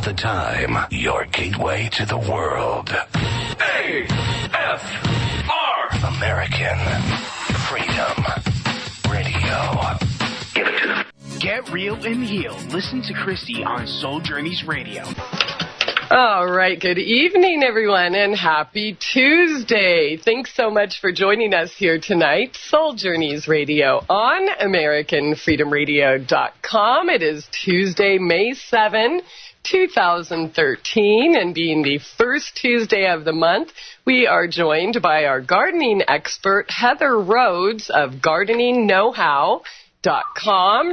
the time. Your gateway to the world. AFR. American Freedom Radio. Give it to them. Get real and heal. Listen to Christie on Soul Journeys Radio. All right. Good evening, everyone, and happy Tuesday. Thanks so much for joining us here tonight. Soul Journeys Radio on AmericanFreedomRadio.com. It is Tuesday, May 7, 2013, and being the first Tuesday of the month, we are joined by our gardening expert, Heather Rhoades of Gardening Know-How.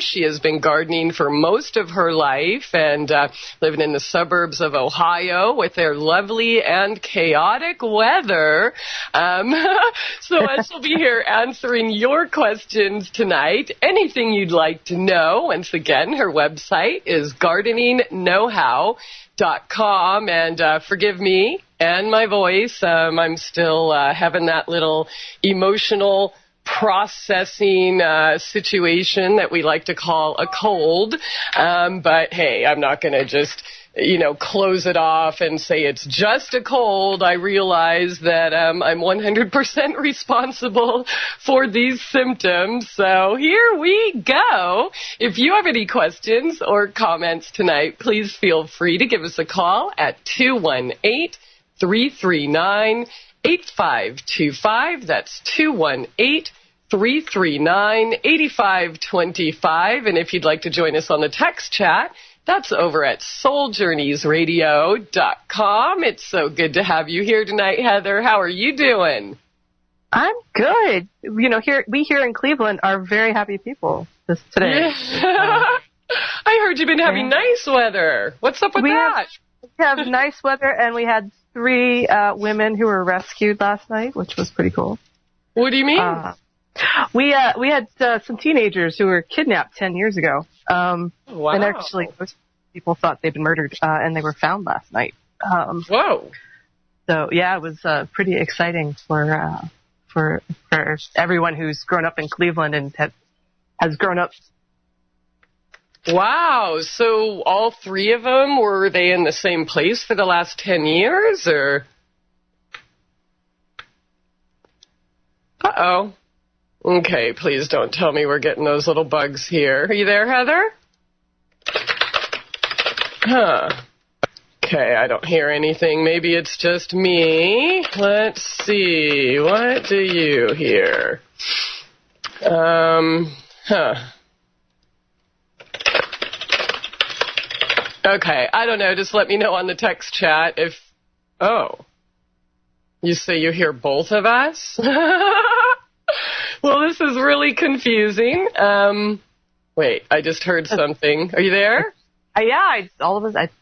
She has been gardening for most of her life and living in the suburbs of Ohio with their lovely and chaotic weather. So she'll be here answering your questions tonight. Anything you'd like to know. Once again, her website is gardeningknowhow.com. And forgive me and my voice. I'm still having that little emotional processing situation that we like to call a cold. But hey, I'm not going to just, close it off and say it's just a cold. I realize that I'm 100% responsible for these symptoms. So here we go. If you have any questions or comments tonight, please feel free to give us a call at 218-339-8525. That's 218-339-8525. And if you'd like to join us on the text chat, that's over at souljourneysradio.com. It's so good to have you here tonight, Heather. How are you doing? I'm good. We here in Cleveland are very happy people today. I heard you've been having nice weather. What's up with that? We have nice weather, and we had 3 women who were rescued last night, which was pretty cool. What do you mean? We had some teenagers who were kidnapped 10 years ago. Wow. And actually, most people thought they'd been murdered, and they were found last night. Whoa. So, yeah, it was pretty exciting for everyone who's grown up in Cleveland and has grown up. Wow. So all 3 of them, were they in the same place for the last 10 years, or? Uh-oh. Okay, please don't tell me we're getting those little bugs here. Are you there, Heather? Huh. Okay, I don't hear anything. Maybe it's just me. Let's see. What do you hear? Okay, I don't know. Just let me know on the text chat if... Oh. You say you hear both of us? Well, this is really confusing. Wait, I just heard something. Are you there? I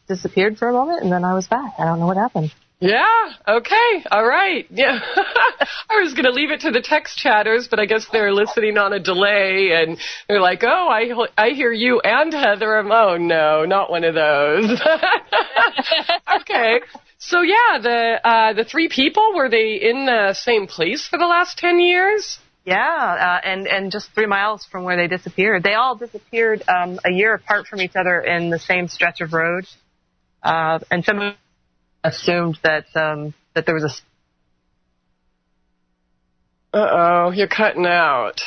disappeared for a moment, and then I was back. I don't know what happened. Yeah, okay, all right. Yeah, I was going to leave it to the text chatters, but I guess they're listening on a delay, and they're like, oh, I hear you and Heather. Oh, no, not one of those. Okay. So, yeah, the 3 people, were they in the same place for the last 10 years? Yeah, and just 3 miles from where they disappeared. They all disappeared a year apart from each other in the same stretch of road. And some assumed that there was a... Uh-oh, you're cutting out.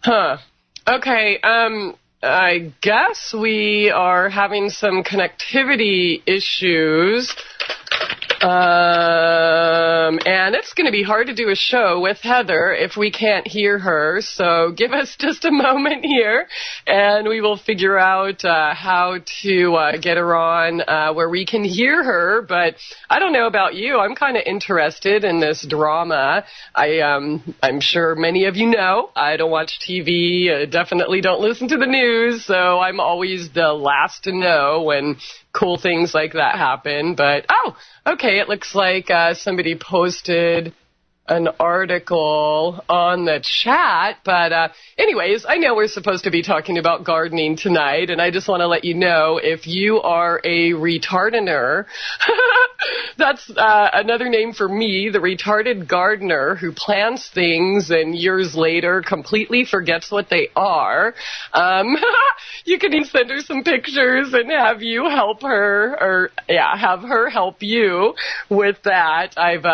Huh. Okay, I guess we are having some connectivity issues. And it's going to be hard to do a show with Heather if we can't hear her. So give us just a moment here, and we will figure out how to get her on where we can hear her. But I don't know about you. I'm kind of interested in this drama. I'm sure many of you know I don't watch TV. Definitely don't listen to the news. So I'm always the last to know when cool things like that happen. But, oh, okay, it looks like somebody posted an article on the chat, but anyways, I know we're supposed to be talking about gardening tonight, and I just want to let you know, if you are a retardener, that's another name for me, the retarded gardener who plants things and years later completely forgets what they are. You can even send her some pictures and have you help her, or have her help you with that. I've,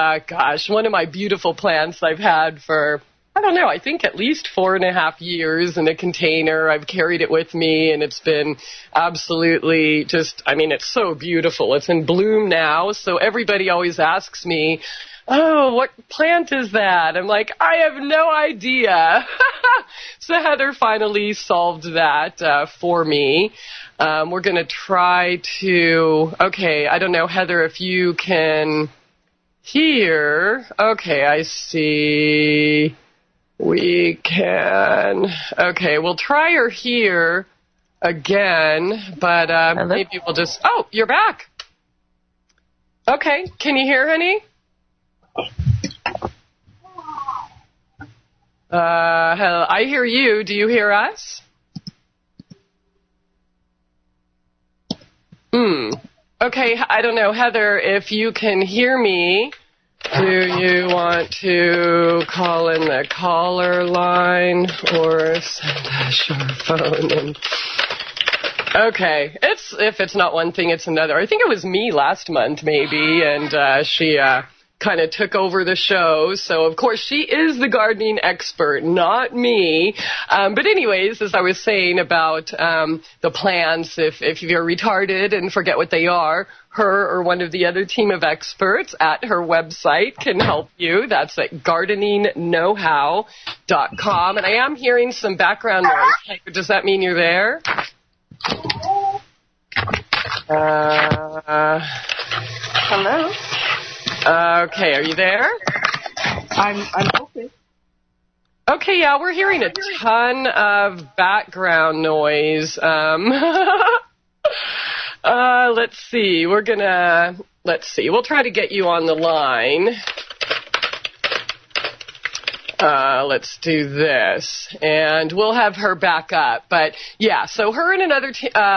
one of my beautiful plants I've had for, I don't know, I think at least 4.5 years in a container. I've carried it with me, and it's been absolutely just, I mean, it's so beautiful. It's in bloom now, so everybody always asks me, oh, what plant is that? I'm like, I have no idea. So Heather finally solved that for me. We're going to try to, okay, I don't know, Heather, if you can hear. Okay, I see. We can. Okay, we'll try her here again, but maybe we'll just, oh, you're back. Okay, can you hear, honey? Hello, I hear you. Do you hear us? Okay, I don't know, Heather, if you can hear me, do you want to call in the caller line or send us your phone? And okay, if it's not one thing, it's another. I think it was me last month, maybe, and she kind of took over the show. So, of course, she is the gardening expert, not me. But anyways, as I was saying about the plants, if you're retarded and forget what they are, her or one of the other team of experts at her website can help you. That's at gardeningnowhow.com. And I am hearing some background noise. Does that mean you're there? Hello? Okay, are you there? I'm open. Okay, yeah, we're hearing a ton of background noise. Let's see. We'll try to get you on the line. Let's do this, and we'll have her back up. But yeah, so her and another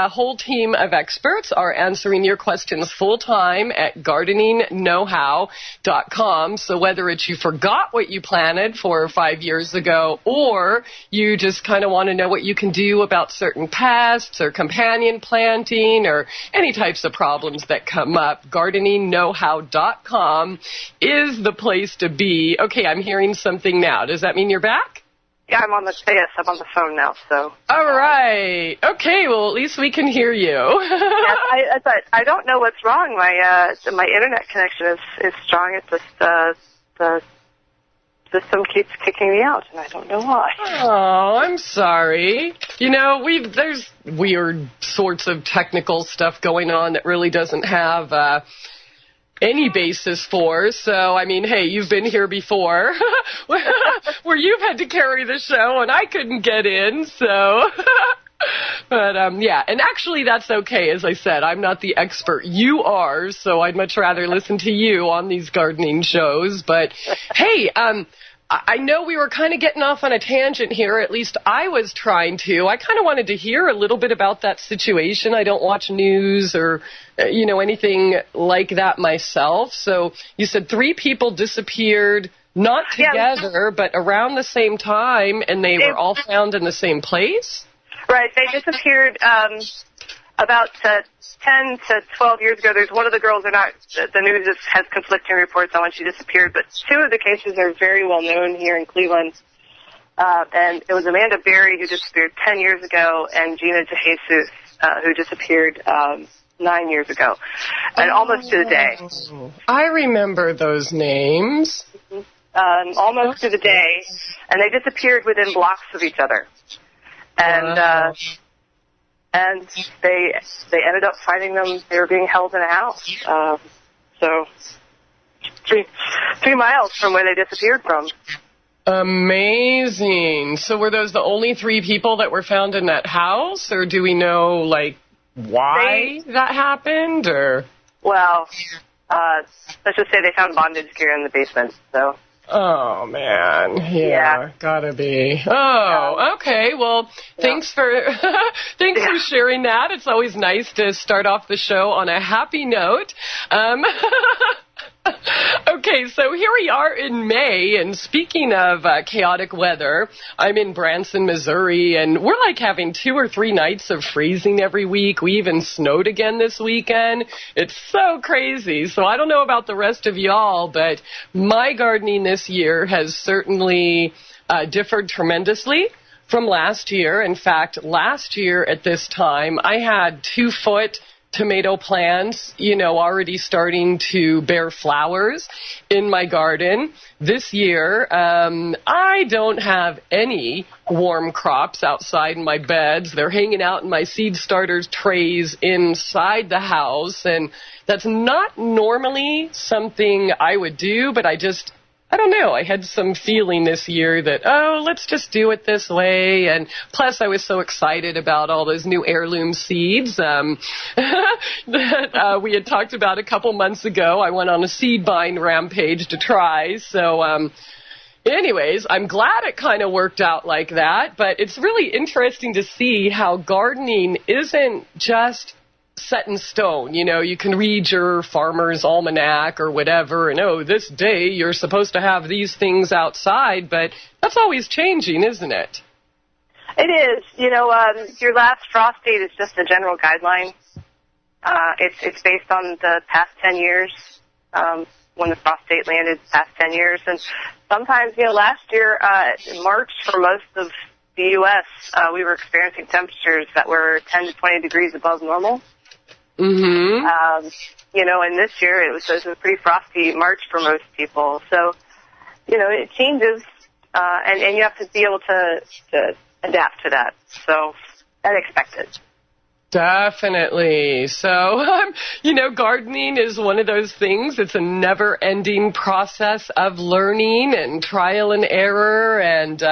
whole team of experts are answering your questions full time at gardeningnowhow.com. So whether it's you forgot what you planted 4 or 5 years ago, or you just kind of want to know what you can do about certain pests or companion planting or any types of problems that come up, gardeningnowhow.com is the place to be. Okay, I'm hearing something now. Does that mean you're back? Yeah, I'm on the phone now, so. All right. Okay, well, at least we can hear you. Yes, I don't know what's wrong. My internet connection is strong. It's just the system keeps kicking me out, and I don't know why. Oh, I'm sorry. You know, there's weird sorts of technical stuff going on that really doesn't have any basis for. So, I mean, hey, you've been here before where you've had to carry the show and I couldn't get in, so. But, yeah, and actually that's okay. As I said, I'm not the expert. You are, so I'd much rather listen to you on these gardening shows. But, hey, I know we were kind of getting off on a tangent here. At least I was trying to. I kind of wanted to hear a little bit about that situation. I don't watch news or, anything like that myself. So you said 3 people disappeared, not together, but around the same time, and they were all found in the same place? Right. They disappeared about 10 to 12 years ago. There's one of the girls, the news has conflicting reports on when she disappeared, but 2 of the cases are very well known here in Cleveland. And it was Amanda Berry who disappeared 10 years ago, and Gina DeJesus who disappeared 9 years ago, and almost to the day. I remember those names. Almost to the day, and they disappeared within blocks of each other. And and they ended up finding them. They were being held in a house. So 3 miles from where they disappeared from. Amazing. So were those the only 3 people that were found in that house, or do we know, why that happened, or? Well, let's just say they found bondage gear in the basement, so Oh, man. Yeah, gotta be. Oh, okay. Well, thanks for for sharing that. It's always nice to start off the show on a happy note. Okay, so here we are in May, and speaking of chaotic weather, I'm in Branson, Missouri, and we're like having 2 or 3 nights of freezing every week. We even snowed again this weekend. It's so crazy. So I don't know about the rest of y'all, but my gardening this year has certainly differed tremendously from last year. In fact, last year at this time, I had 2-foot tomato plants, already starting to bear flowers in my garden. This year, I don't have any warm crops outside in my beds. They're hanging out in my seed starters trays inside the house, and that's not normally something I would do, but I don't know. I had some feeling this year that, let's just do it this way. And plus, I was so excited about all those new heirloom seeds that we had talked about a couple months ago. I went on a seed buying rampage to try. So anyways, I'm glad it kind of worked out like that. But it's really interesting to see how gardening isn't just set in stone. You can read your farmer's almanac or whatever, and this day you're supposed to have these things outside, but that's always changing, isn't it? It is. Your last frost date is just a general guideline. It's based on the past 10 years, when the frost date landed, past 10 years. And sometimes, last year, in March, for most of the U.S., we were experiencing temperatures that were 10 to 20 degrees above normal. Mm-hmm. And this year it was a pretty frosty March for most people. So, it changes, and you have to be able to adapt to that. So, unexpected. Definitely. So, gardening is one of those things. It's a never-ending process of learning and trial and error. And,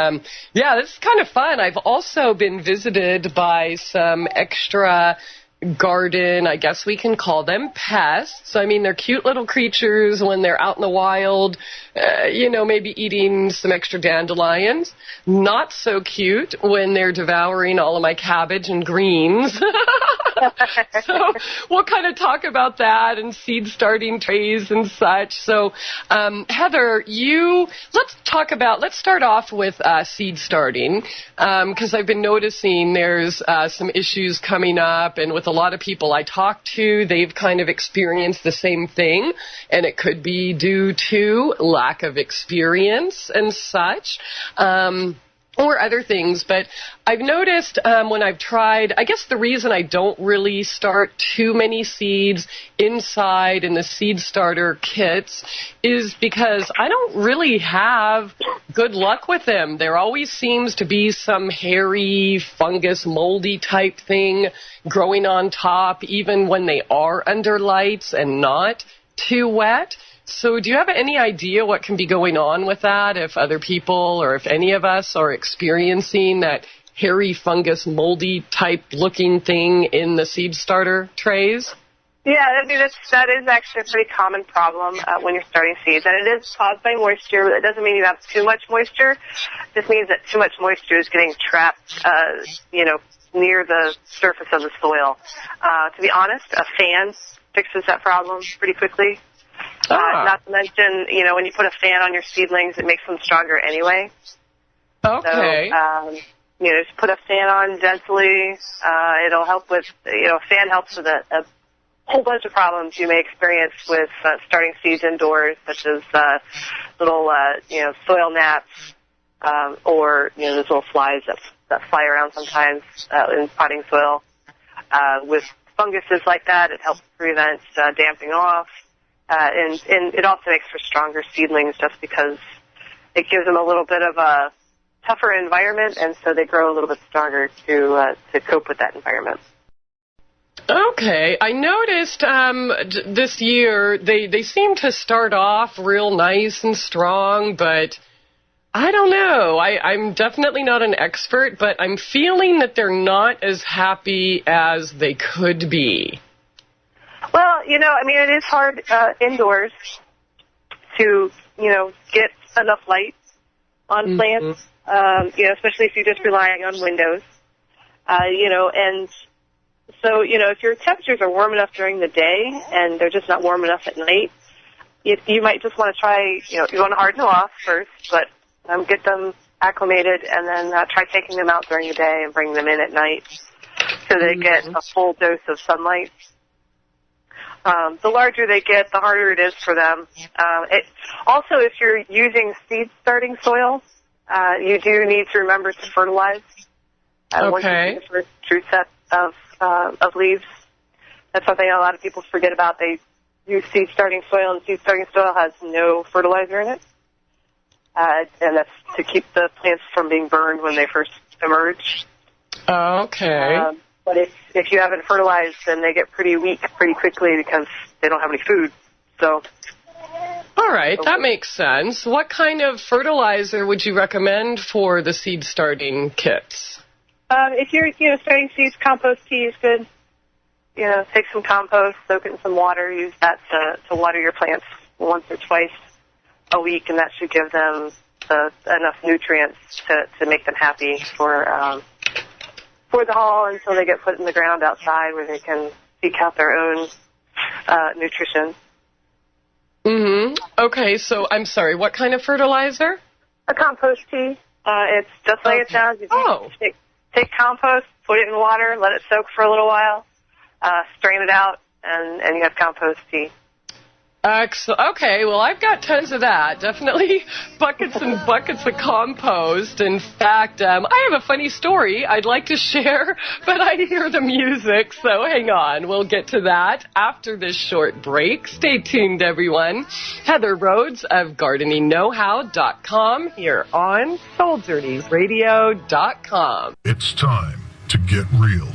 it's kind of fun. I've also been visited by some extra garden, I guess we can call them pests. I mean, they're cute little creatures when they're out in the wild, maybe eating some extra dandelions. Not so cute when they're devouring all of my cabbage and greens. So we'll kind of talk about that and seed starting trays and such. So, Heather, let's start off with seed starting, because I've been noticing there's some issues coming up, and with a lot of people I talk to, they've kind of experienced the same thing, and it could be due to lack of experience and such. Or other things, but I've noticed when I've tried, I guess the reason I don't really start too many seeds inside in the seed starter kits is because I don't really have good luck with them. There always seems to be some hairy, fungus, moldy type thing growing on top, even when they are under lights and not too wet. So do you have any idea what can be going on with that, if other people or if any of us are experiencing that hairy fungus, moldy type looking thing in the seed starter trays? Yeah, that is actually a pretty common problem when you're starting seeds. And it is caused by moisture, but it doesn't mean you have too much moisture. It just means that too much moisture is getting trapped, near the surface of the soil. To be honest, a fan fixes that problem pretty quickly. Not to mention, when you put a fan on your seedlings, it makes them stronger anyway. Okay. So, just put a fan on gently. It'll help with, a fan helps with a whole bunch of problems you may experience with starting seeds indoors, such as little, soil gnats, or, those little flies that fly around sometimes in potting soil. With funguses like that, it helps prevent damping off. And it also makes for stronger seedlings just because it gives them a little bit of a tougher environment, and so they grow a little bit stronger to cope with that environment. Okay. I noticed this year they seem to start off real nice and strong, but I don't know. I'm definitely not an expert, but I'm feeling that they're not as happy as they could be. Well, it is hard indoors to, get enough light on plants, especially if you're just relying on windows, and so, if your temperatures are warm enough during the day and they're just not warm enough at night, you might just want to try, you want to harden them off first, but get them acclimated and then try taking them out during the day and bring them in at night so they get a full dose of sunlight. The larger they get, the harder it is for them. Also, if you're using seed-starting soil, you do need to remember to fertilize. Once you see the first true set of leaves. That's something a lot of people forget about. They use seed-starting soil, and seed-starting soil has no fertilizer in it. And that's to keep the plants from being burned when they first emerge. Okay. But if you haven't fertilized, then they get pretty weak pretty quickly because they don't have any food. So. All right, that makes sense. What kind of fertilizer would you recommend for the seed-starting kits? If you're, starting seeds, compost tea is good. Take some compost, soak it in some water, use that to water your plants once or twice a week, and that should give them enough nutrients to make them happy for the haul until they get put in the ground outside where they can seek out their own nutrition. Okay, so I'm sorry, what kind of fertilizer? A compost tea. It's just like it sounds. Take compost, put it in water, let it soak for a little while, strain it out, and you have compost tea. Okay, well, I've got tons of that. Definitely buckets and buckets of compost. In fact, I have a funny story I'd like to share, but I hear the music, so hang on. We'll get to that after this short break. Stay tuned, everyone. Heather Rhoades of GardeningKnowHow.com here on SoulJourneysRadio.com. It's time to get real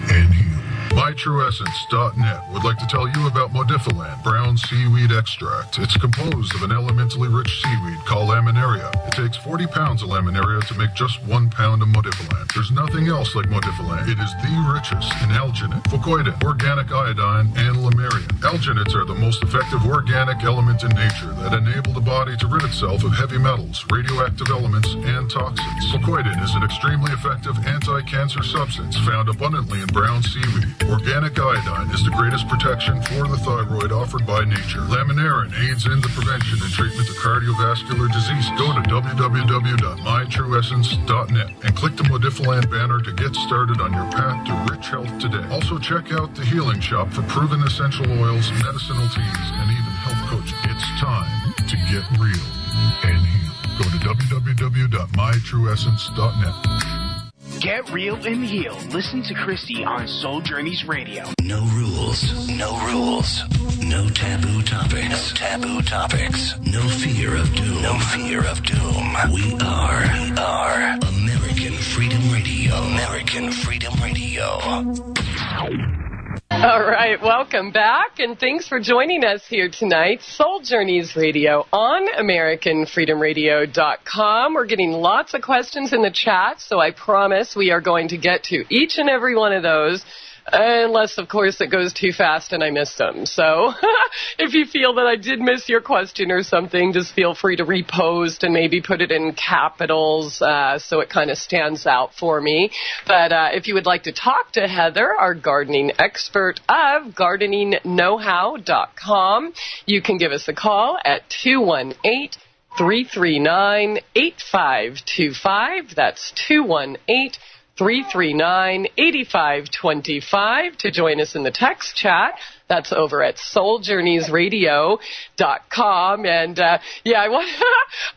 and heal. MyTrueEssence.net would like to tell you about Modifiland brown seaweed extract. It's composed of an elementally rich seaweed called laminaria. It takes 40 pounds of laminaria to make just 1 pound of Modifiland. There's nothing else like Modifiland. It is the richest in alginate, fucoidin, organic iodine, and lamarian. Alginates are the most effective organic element in nature that enable the body to rid itself of heavy metals, radioactive elements, and toxins. Fucoidin is an extremely effective anti-cancer substance found abundantly in brown seaweed. Organic iodine is the greatest protection for the thyroid offered by nature. Laminarin aids in the prevention and treatment of cardiovascular disease. Go to www.mytrueessence.net and click the Modifiland banner to get started on your path to rich health today. Also check out the Healing Shop for proven essential oils, medicinal teas, and even health coaching. It's time to get real and heal. Go to www.mytrueessence.net. Get real and heal. Listen to Christie on Soul Journeys Radio. No rules. No rules. No taboo topics. No taboo topics. No fear of doom. No fear of doom. We are American Freedom Radio. American Freedom Radio. All right, welcome back, and thanks for joining us here tonight. Soul Journeys Radio on AmericanFreedomRadio.com. We're getting lots of questions in the chat, so I promise we are going to get to each and every one of those, unless, of course, it goes too fast and I miss them. So if you feel that I did miss your question or something, just feel free to repost and maybe put it in capitals so it kind of stands out for me. But if you would like to talk to Heather, our gardening expert of GardeningKnowHow.com, you can give us a call at 218-339-8525. That's 218-339-8525 to join us in the text chat. That's over at SoulJourneysRadio.com. And, I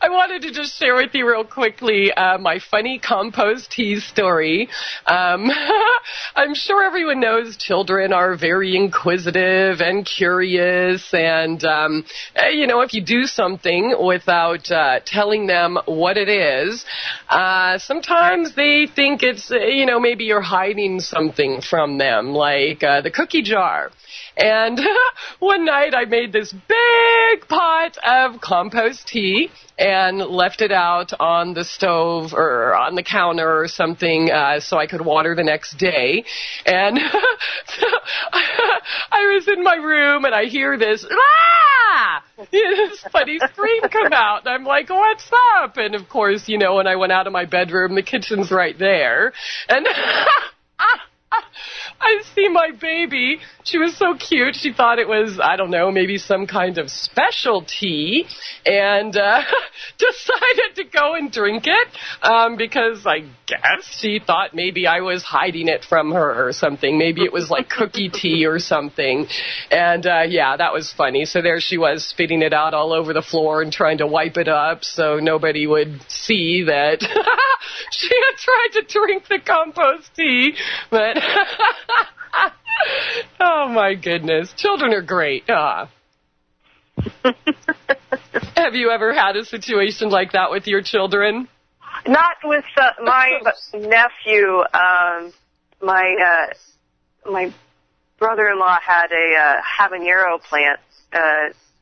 wanted to just share with you real quickly my funny compost tea story. I'm sure everyone knows children are very inquisitive and curious. And, if you do something without telling them what it is, sometimes they think it's, maybe you're hiding something from them, like the cookie jar. And one night I made this big pot of compost tea and left it out on the stove or on the counter or something so I could water the next day. And I was in my room and I hear this, ah! this funny scream come out. And I'm like, what's up? And, of course, when I went out of my bedroom, the kitchen's right there. And I see my baby. She was so cute. She thought it was, I don't know, maybe some kind of specialty, and decided to go and drink it because I guess she thought maybe I was hiding it from her or something. Maybe it was like cookie tea or something. And, that was funny. So there she was, spitting it out all over the floor and trying to wipe it up so nobody would see that she had tried to drink the compost tea. But oh, my goodness. Children are great. Have you ever had a situation like that with your children? Not with my nephew. My brother-in-law had a habanero plant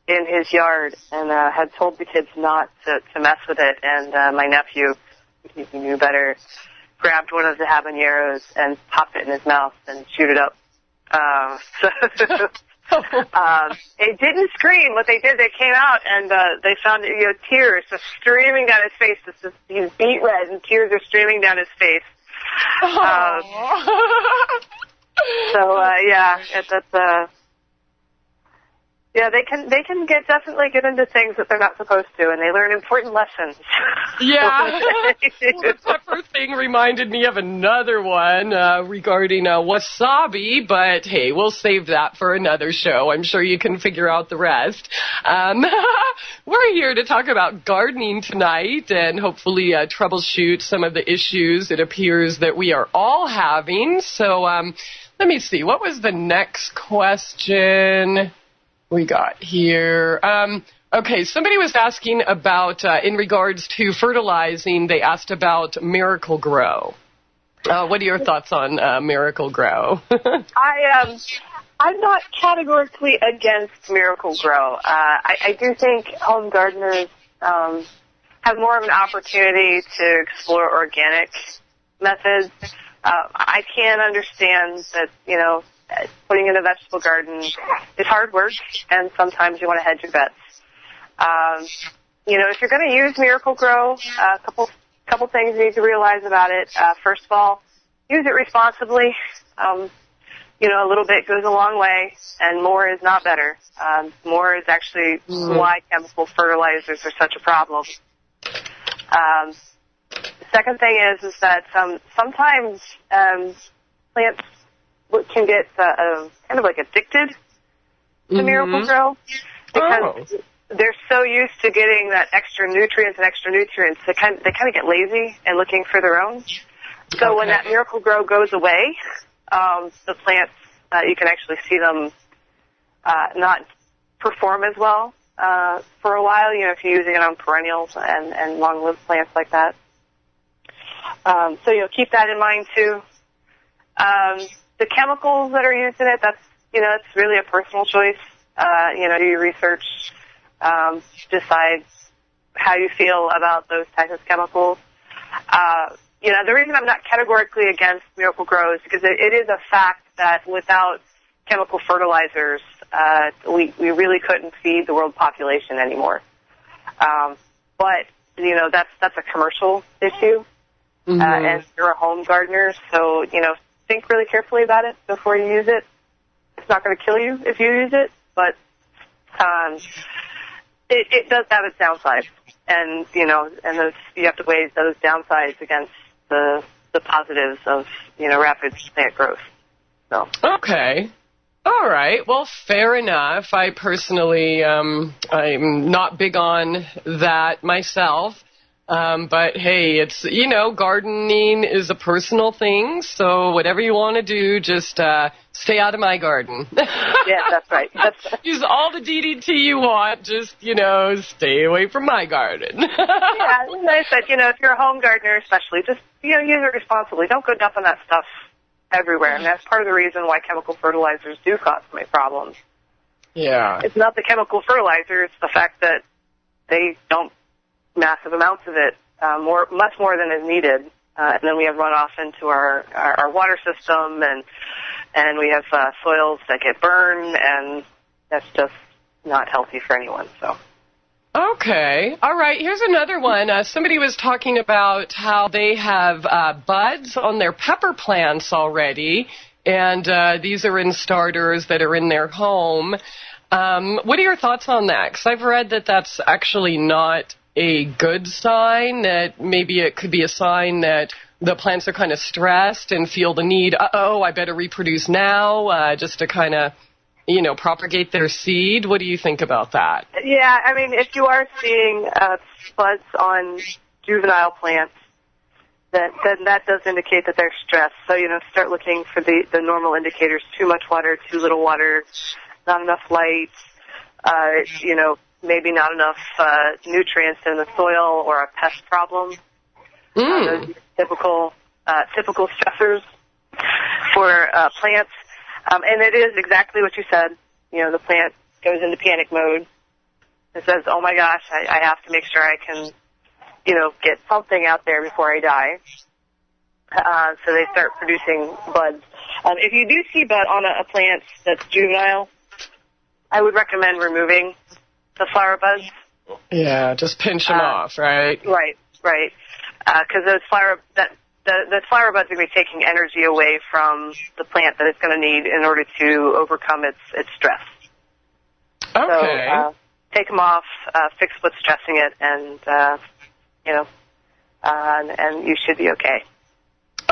in his yard and had told the kids not to mess with it. And my nephew, he knew better, grabbed one of the habaneros and popped it in his mouth and chewed it up. It didn't scream. What they did, they came out and they found tears just streaming down his face. He's beet red and tears are streaming down his face. They can definitely get into things that they're not supposed to, and they learn important lessons. Yeah. The pepper thing reminded me of another one regarding wasabi, but hey, we'll save that for another show. I'm sure you can figure out the rest. We're here to talk about gardening tonight and hopefully troubleshoot some of the issues it appears that we are all having. So let me see. What was the next question we got here? Okay, somebody was asking about, in regards to fertilizing, they asked about Miracle Grow. What are your thoughts on Miracle Grow? I'm not categorically against Miracle Grow. I do think home gardeners have more of an opportunity to explore organic methods. I can understand that, putting in a vegetable garden is hard work, and sometimes you want to hedge your bets. If you're going to use Miracle Grow, a couple things you need to realize about it. First of all, use it responsibly. A little bit goes a long way, and more is not better. More is actually why chemical fertilizers are such a problem. The second thing is that sometimes plants can get kind of like addicted to Miracle Grow because they're so used to getting that extra nutrients, they kind of get lazy and looking for their own. So when that Miracle Grow goes away, the plants, you can actually see them not perform as well for a while, if you're using it on perennials and long-lived plants like that. So keep that in mind too. The chemicals that are used in it, it's really a personal choice. Do your research, decide how you feel about those types of chemicals. The reason I'm not categorically against Miracle Grow is because it is a fact that without chemical fertilizers, we really couldn't feed the world population anymore. But that's a commercial issue, and you're a home gardener, so think really carefully about it before you use it. It's not going to kill you if you use it, but it does have its downsides, and you have to weigh those downsides against the positives of rapid plant growth. So. Okay. All right. Well, fair enough. I personally, I'm not big on that myself. But hey, it's, gardening is a personal thing. So whatever you want to do, just, stay out of my garden. Yeah, that's right. Use all the DDT you want. Just, stay away from my garden. Yeah, and I said, if you're a home gardener especially, just, use it responsibly. Don't go dumping that stuff everywhere. And that's part of the reason why chemical fertilizers do cause so many problems. Yeah. It's not the chemical fertilizer. It's the fact that they dump massive amounts of it, much more than is needed. And then we have runoff into our water system, and we have soils that get burned, and that's just not healthy for anyone. So. Okay. All right. Here's another one. Somebody was talking about how they have buds on their pepper plants already, and these are in starters that are in their home. What are your thoughts on that? Because I've read that that's actually not a good sign, that maybe it could be a sign that the plants are kind of stressed and feel the need, I better reproduce now, just to kind of, propagate their seed. What do you think about that? Yeah, I mean, if you are seeing buds on juvenile plants, then that does indicate that they're stressed. So, start looking for the normal indicators: too much water, too little water, not enough light, maybe not enough nutrients in the soil, or a pest problem. Those are typical stressors for plants. And it is exactly what you said. The plant goes into panic mode. It says, oh my gosh, I have to make sure I can, get something out there before I die. So they start producing buds. If you do see bud on a plant that's juvenile, I would recommend removing the flower buds. Yeah, just pinch them off, right? Right. Because those flower buds are going to be taking energy away from the plant that it's going to need in order to overcome its stress. Okay. So take them off, fix what's stressing it, and you should be okay.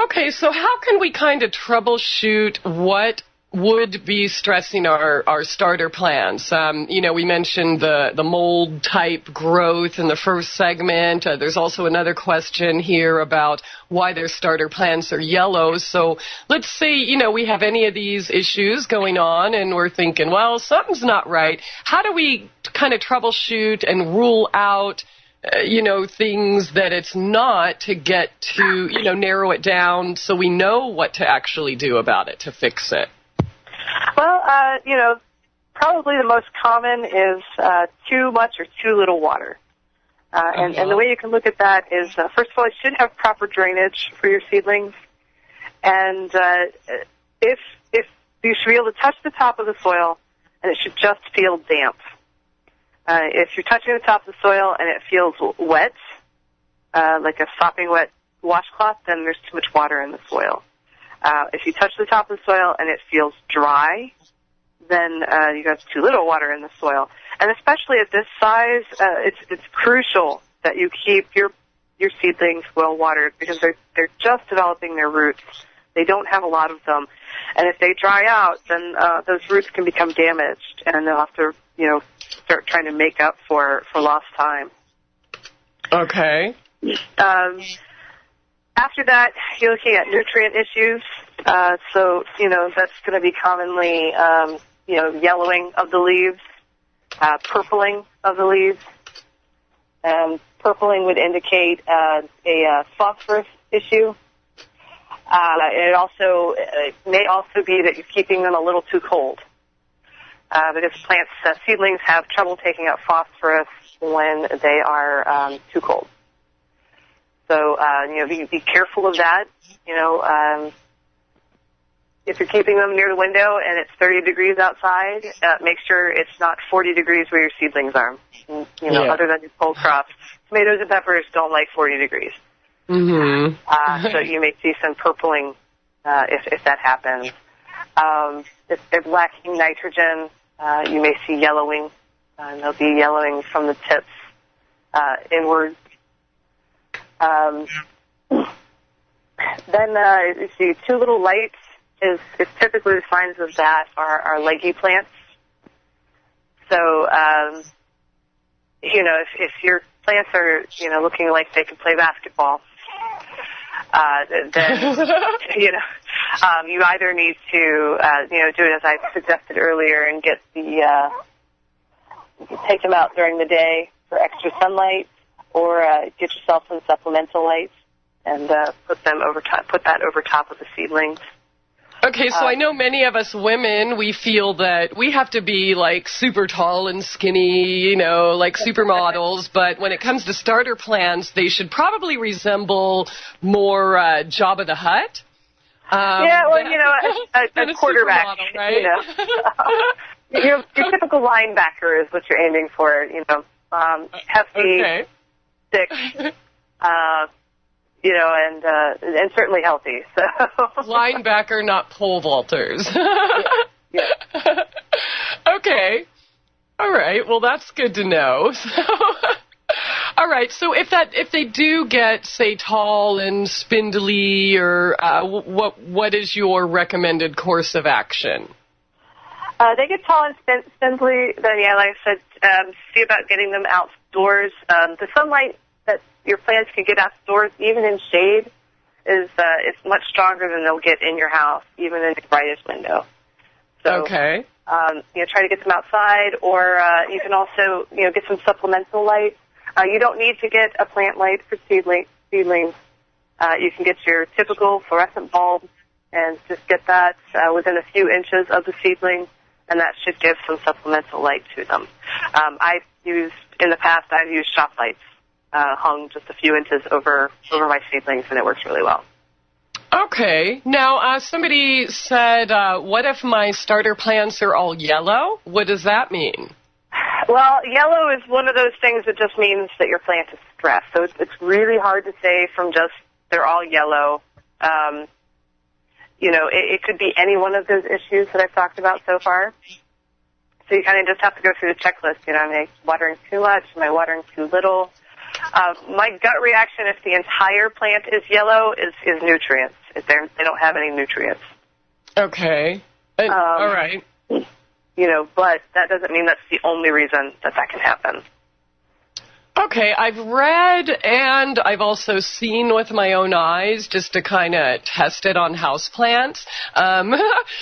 Okay, so how can we kind of troubleshoot what would be stressing our starter plants? We mentioned the mold type growth in the first segment. There's also another question here about why their starter plants are yellow. So let's say, we have any of these issues going on and we're thinking, well, something's not right. How do we kind of troubleshoot and rule out things that it's not, to get to, narrow it down so we know what to actually do about it to fix it? Well, probably the most common is too much or too little water. And the way you can look at that is, first of all, you should have proper drainage for your seedlings. And if you should be able to touch the top of the soil, and it should just feel damp. If you're touching the top of the soil and it feels wet, like a sopping wet washcloth, then there's too much water in the soil. If you touch the top of the soil and it feels dry, then you have too little water in the soil. And especially at this size, it's crucial that you keep your seedlings well watered, because they're just developing their roots. They don't have a lot of them. And if they dry out, then those roots can become damaged, and they'll have to, start trying to make up for lost time. Okay. After that, you're looking at nutrient issues. So, that's going to be commonly, yellowing of the leaves, purpling of the leaves. Purpling would indicate a phosphorus issue. It may also be that you're keeping them a little too cold, because seedlings have trouble taking up phosphorus when they are too cold. So, be careful of that. If you're keeping them near the window and it's 30 degrees outside, make sure it's not 40 degrees where your seedlings are. Other than your cold crops, tomatoes and peppers don't like 40 degrees. Mm-hmm. So you may see some purpling if that happens. If they're lacking nitrogen, you may see yellowing. They'll be yellowing from the tips inward. Then you see too little light is typically the signs of that are leggy plants. So, if your plants are, looking like they can play basketball, then, you either need to, do it as I suggested earlier and get take them out during the day for extra sunlight, or get yourself some supplemental light and put that over top of the seedlings. Okay, so I know many of us women, we feel that we have to be like super tall and skinny, like supermodels, but when it comes to starter plants, they should probably resemble more Jabba the Hutt. A quarterback, right? Your typical linebacker is what you're aiming for. Hefty, thick, and certainly healthy. So linebacker, not pole vaulters. Yeah. Okay. All right. Well, that's good to know. All right. So if they do get, say, tall and spindly, or what is your recommended course of action? They get tall and spindly, then like I said, see about getting them outdoors. The sunlight that your plants can get outdoors, even in shade, is much stronger than they'll get in your house, even in the brightest window. So, okay. Try to get them outside, or you can also, get some supplemental light. You don't need to get a plant light for seedlings. You can get your typical fluorescent bulb and just get that within a few inches of the seedling, and that should give some supplemental light to them. In the past, I've used shop lights hung just a few inches over my seedlings, and it works really well. Okay. Now, somebody said, what if my starter plants are all yellow? What does that mean? Well, yellow is one of those things that just means that your plant is stressed. So it's really hard to say from just they're all yellow. It could be any one of those issues that I've talked about so far. So you kind of just have to go through the checklist. Am I watering too much? Am I watering too little? My gut reaction, if the entire plant is yellow, is nutrients. If they don't have any nutrients. Okay. All right. But that doesn't mean that's the only reason that can happen. Okay, I've read and I've also seen with my own eyes just to kind of test it on houseplants.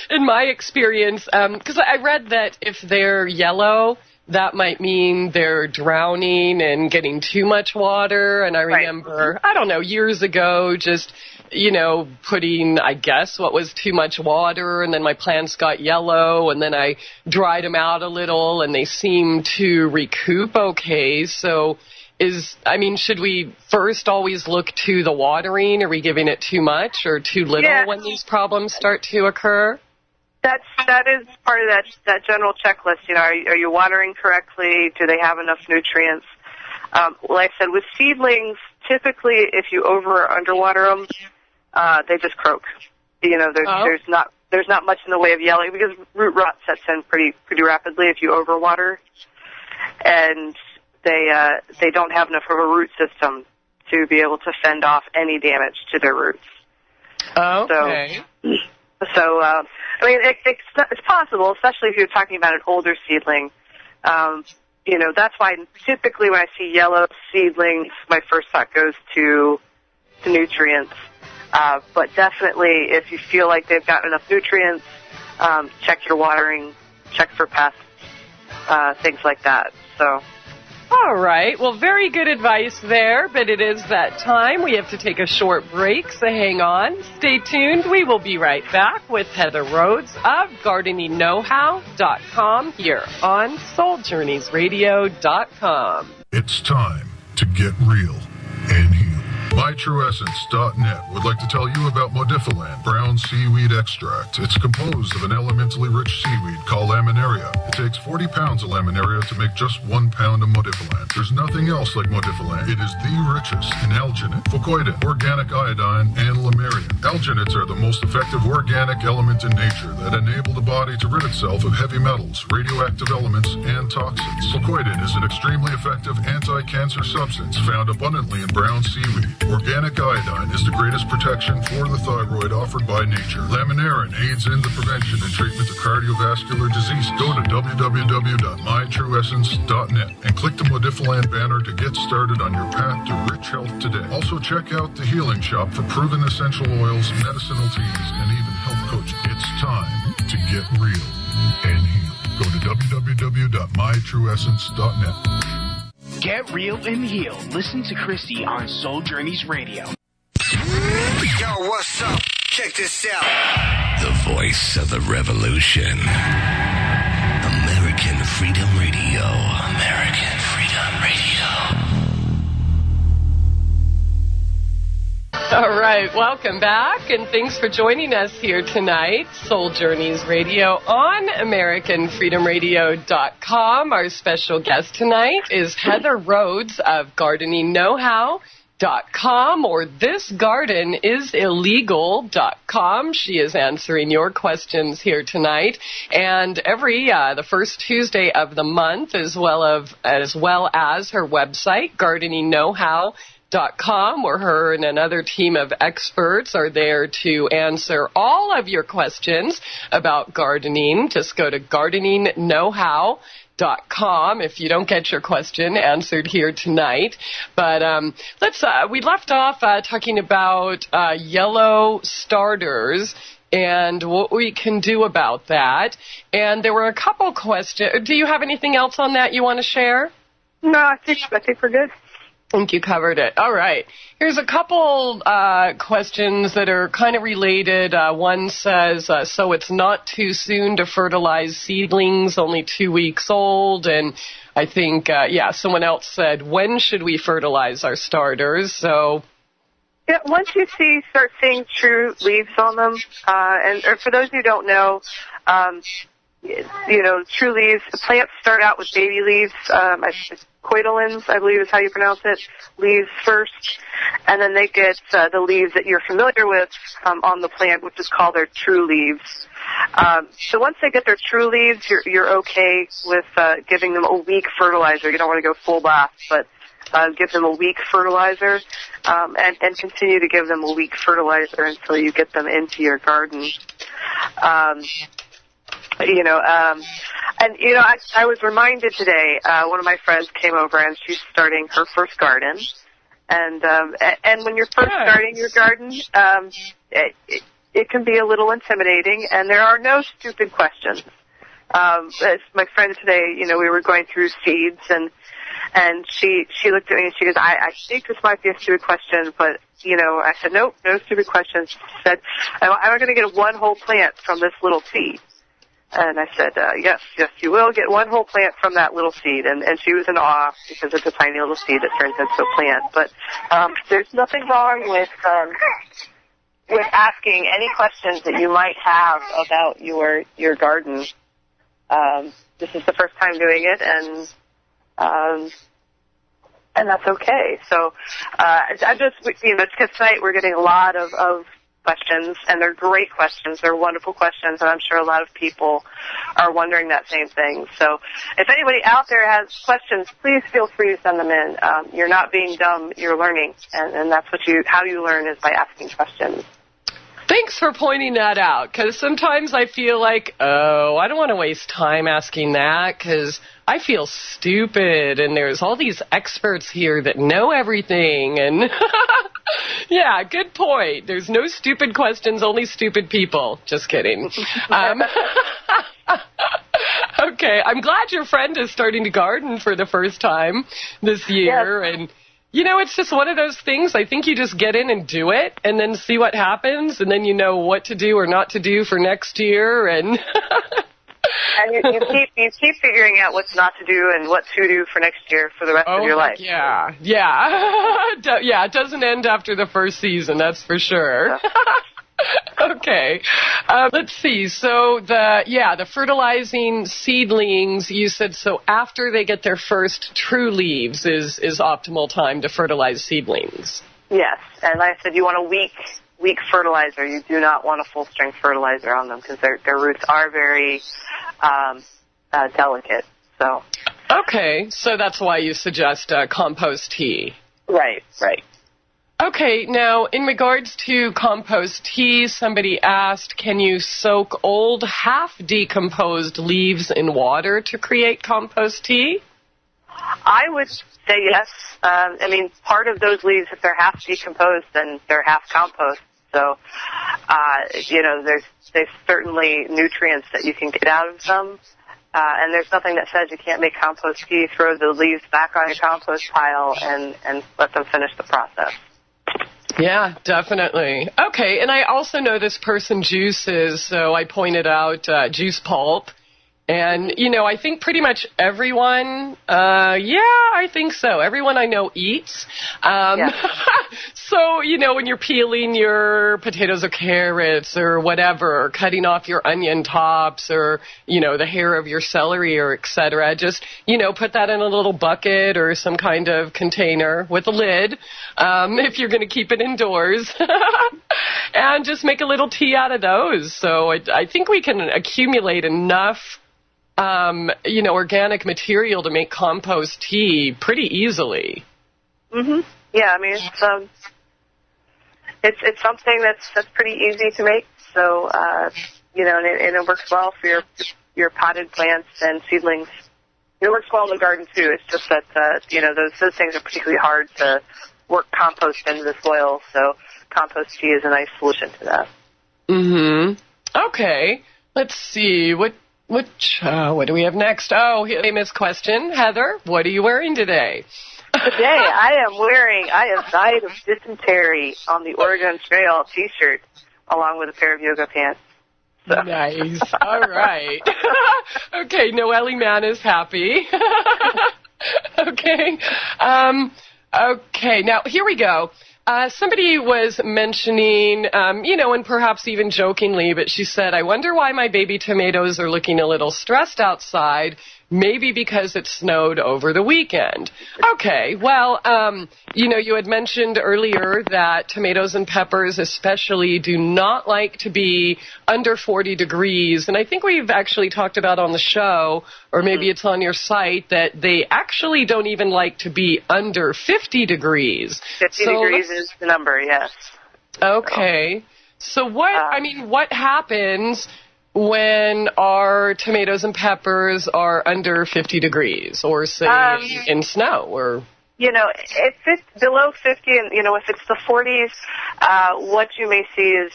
In my experience, because I read that if they're yellow, that might mean they're drowning and getting too much water. And I remember, right. I don't know, years ago, just, putting, I guess, what was too much water, and then my plants got yellow, and then I dried them out a little, and they seemed to recoup okay. So should we first always look to the watering? Are we giving it too much or too little when these problems start to occur? That is part of that general checklist. Are you watering correctly? Do they have enough nutrients? Like I said, with seedlings, typically if you over or underwater them, they just croak. There's not much in the way of yelling because root rot sets in pretty rapidly if you overwater, and they don't have enough of a root system to be able to fend off any damage to their roots. Okay. So it's possible, especially if you're talking about an older seedling. That's why typically when I see yellow seedlings, my first thought goes to nutrients. But definitely, if you feel like they've got enough nutrients, check your watering, check for pests, things like that. So. All right. Well, very good advice there, but it is that time. We have to take a short break, so hang on. Stay tuned. We will be right back with Heather Rhoades of GardeningKnowHow.com here on SoulJourneysRadio.com. It's time to get real and heal. MyTrueEssence.net would like to tell you about Modifiland brown seaweed extract. It's composed of an elementally rich seaweed called laminaria. It takes 40 pounds of laminaria to make just 1 pound of Modifiland. There's nothing else like Modifiland. It is the richest in alginate, fucoidin, organic iodine, and lamarian. Alginates are the most effective organic element in nature that enable the body to rid itself of heavy metals, radioactive elements, and toxins. Fucoidin is an extremely effective anti-cancer substance found abundantly in brown seaweed. Organic iodine is the greatest protection for the thyroid offered by nature. Laminarin aids in the prevention and treatment of cardiovascular disease. Go to www.mytrueessence.net and click the Modifiland banner to get started on your path to rich health today. Also check out the Healing Shop for proven essential oils, medicinal teas, and even health coaching. It's time to get real and heal. Go to www.mytrueessence.net. Get real and heal. Listen to Christie on Soul Journeys Radio. Yo, what's up? Check this out. The voice of the revolution. American Freedom Radio. American Freedom Radio. All right, welcome back, and thanks for joining us here tonight. Soul Journeys Radio on AmericanFreedomRadio.com. Our special guest tonight is Heather Rhoades of GardeningKnowHow.com or ThisGardenIsIllegal.com. She is answering your questions here tonight, and every the first Tuesday of the month, as well as her website, GardeningKnowHow.com, where her and another team of experts are there to answer all of your questions about gardening. Just go to gardeningknowhow.com if you don't get your question answered here tonight. But we left off talking about yellow starters and what we can do about that. And there were a couple questions. Do you have anything else on that you want to share? No, I think we're good. I think you covered it. All right. Here's a couple questions that are kind of related. One says, so it's not too soon to fertilize seedlings, only 2 weeks old. And I think, someone else said, when should we fertilize our starters? So, yeah, once you start seeing true leaves on them, and for those who don't know, true leaves, the plants start out with baby leaves, cotyledons, I believe is how you pronounce it, leaves first, and then they get the leaves that you're familiar with on the plant, which is called their true leaves. So once they get their true leaves, you're okay with giving them a weak fertilizer. You don't want to go full blast, but give them a weak fertilizer, and continue to give them a weak fertilizer until you get them into your garden. I was reminded today, one of my friends came over and she's starting her first garden. And when you're first starting your garden, it can be a little intimidating, and there are no stupid questions. As my friend today, we were going through seeds, and she looked at me and she goes, I think this might be a stupid question, but, I said, nope, no stupid questions. She said, I'm going to get one whole plant from this little seed. And I said, yes, you will get one whole plant from that little seed. And she was in awe because it's a tiny little seed that turns into a plant. But there's nothing wrong with asking any questions that you might have about your garden. This is the first time doing it, and that's okay. So because tonight we're getting a lot of questions, and they're great questions. They're wonderful questions, and I'm sure a lot of people are wondering that same thing. So if anybody out there has questions, please feel free to send them in. You're not being dumb, you're learning, and that's how you learn is by asking questions. Thanks for pointing that out, because sometimes I feel like, I don't want to waste time asking that, because I feel stupid, and there's all these experts here that know everything, and yeah, good point. There's no stupid questions, only stupid people. Just kidding. Okay, I'm glad your friend is starting to garden for the first time this year, yes. And it's just one of those things. I think you just get in and do it and then see what happens, and then you know what to do or not to do for next year. And and you keep figuring out what not to do and what to do for next year for the rest of your life. Yeah. Yeah, it doesn't end after the first season, that's for sure. Okay. Let's see. So the fertilizing seedlings, you said, so after they get their first true leaves is optimal time to fertilize seedlings. Yes. And like I said, you want a weak fertilizer. You do not want a full-strength fertilizer on them because their roots are very delicate. So. Okay. So that's why you suggest compost tea. Right. Okay, now in regards to compost tea, somebody asked, can you soak old half-decomposed leaves in water to create compost tea? I would say yes. Part of those leaves, if they're half decomposed, then they're half compost. So, there's certainly nutrients that you can get out of them. And there's nothing that says you can't make compost tea. Throw the leaves back on your compost pile and let them finish the process. Yeah, definitely. Okay, and I also know this person juices, so I pointed out juice pulp. And, I think pretty much everyone, I think so. Everyone I know eats. So, when you're peeling your potatoes or carrots or whatever, or cutting off your onion tops or, the hair of your celery or et cetera, just, put that in a little bucket or some kind of container with a lid, if you're going to keep it indoors, and just make a little tea out of those. So I think we can accumulate enough organic material to make compost tea pretty easily. Mhm. Yeah, I mean it's something that's pretty easy to make. So and it works well for your potted plants and seedlings. It works well in the garden too. It's just that those things are particularly hard to work compost into the soil. So compost tea is a nice solution to that. Mhm. Okay. Let's see what do we have next? Oh, famous question. Heather, what are you wearing today? Today I have died of dysentery on the Oregon Trail t-shirt along with a pair of yoga pants. So. Nice. All right. Okay, Noelle Mann is happy. Okay. Okay, now here we go. Somebody was mentioning, and perhaps even jokingly, but she said, I wonder why my baby tomatoes are looking a little stressed outside. Maybe because it snowed over the weekend. Okay, well, you had mentioned earlier that tomatoes and peppers especially do not like to be under 40 degrees. And I think we've actually talked about on the show, or maybe it's on your site, that they actually don't even like to be under 50 degrees. 50 degrees is the number, yes. Okay. So what happens when our tomatoes and peppers are under 50 degrees, or say in snow, or if it's below 50 and if it's the 40s, what you may see is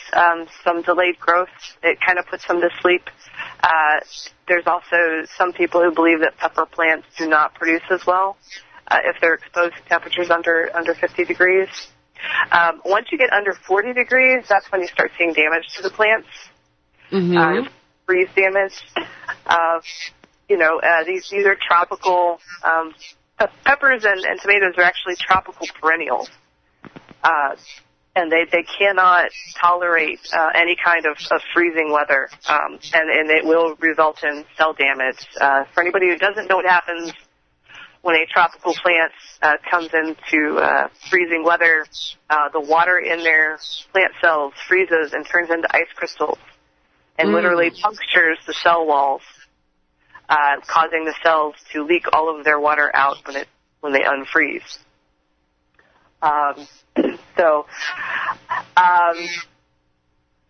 some delayed growth. It kind of puts them to sleep. There's also some people who believe that pepper plants do not produce as well if they're exposed to temperatures under 50 degrees. Once you get under 40 degrees, that's when you start seeing damage to the plants. Mm-hmm. Freeze damage. These are tropical peppers and tomatoes are actually tropical perennials, and they cannot tolerate any kind of freezing weather, and it will result in cell damage. For anybody who doesn't know what happens when a tropical plant comes into freezing weather, the water in their plant cells freezes and turns into ice crystals. And literally punctures the cell walls, causing the cells to leak all of their water out when they unfreeze.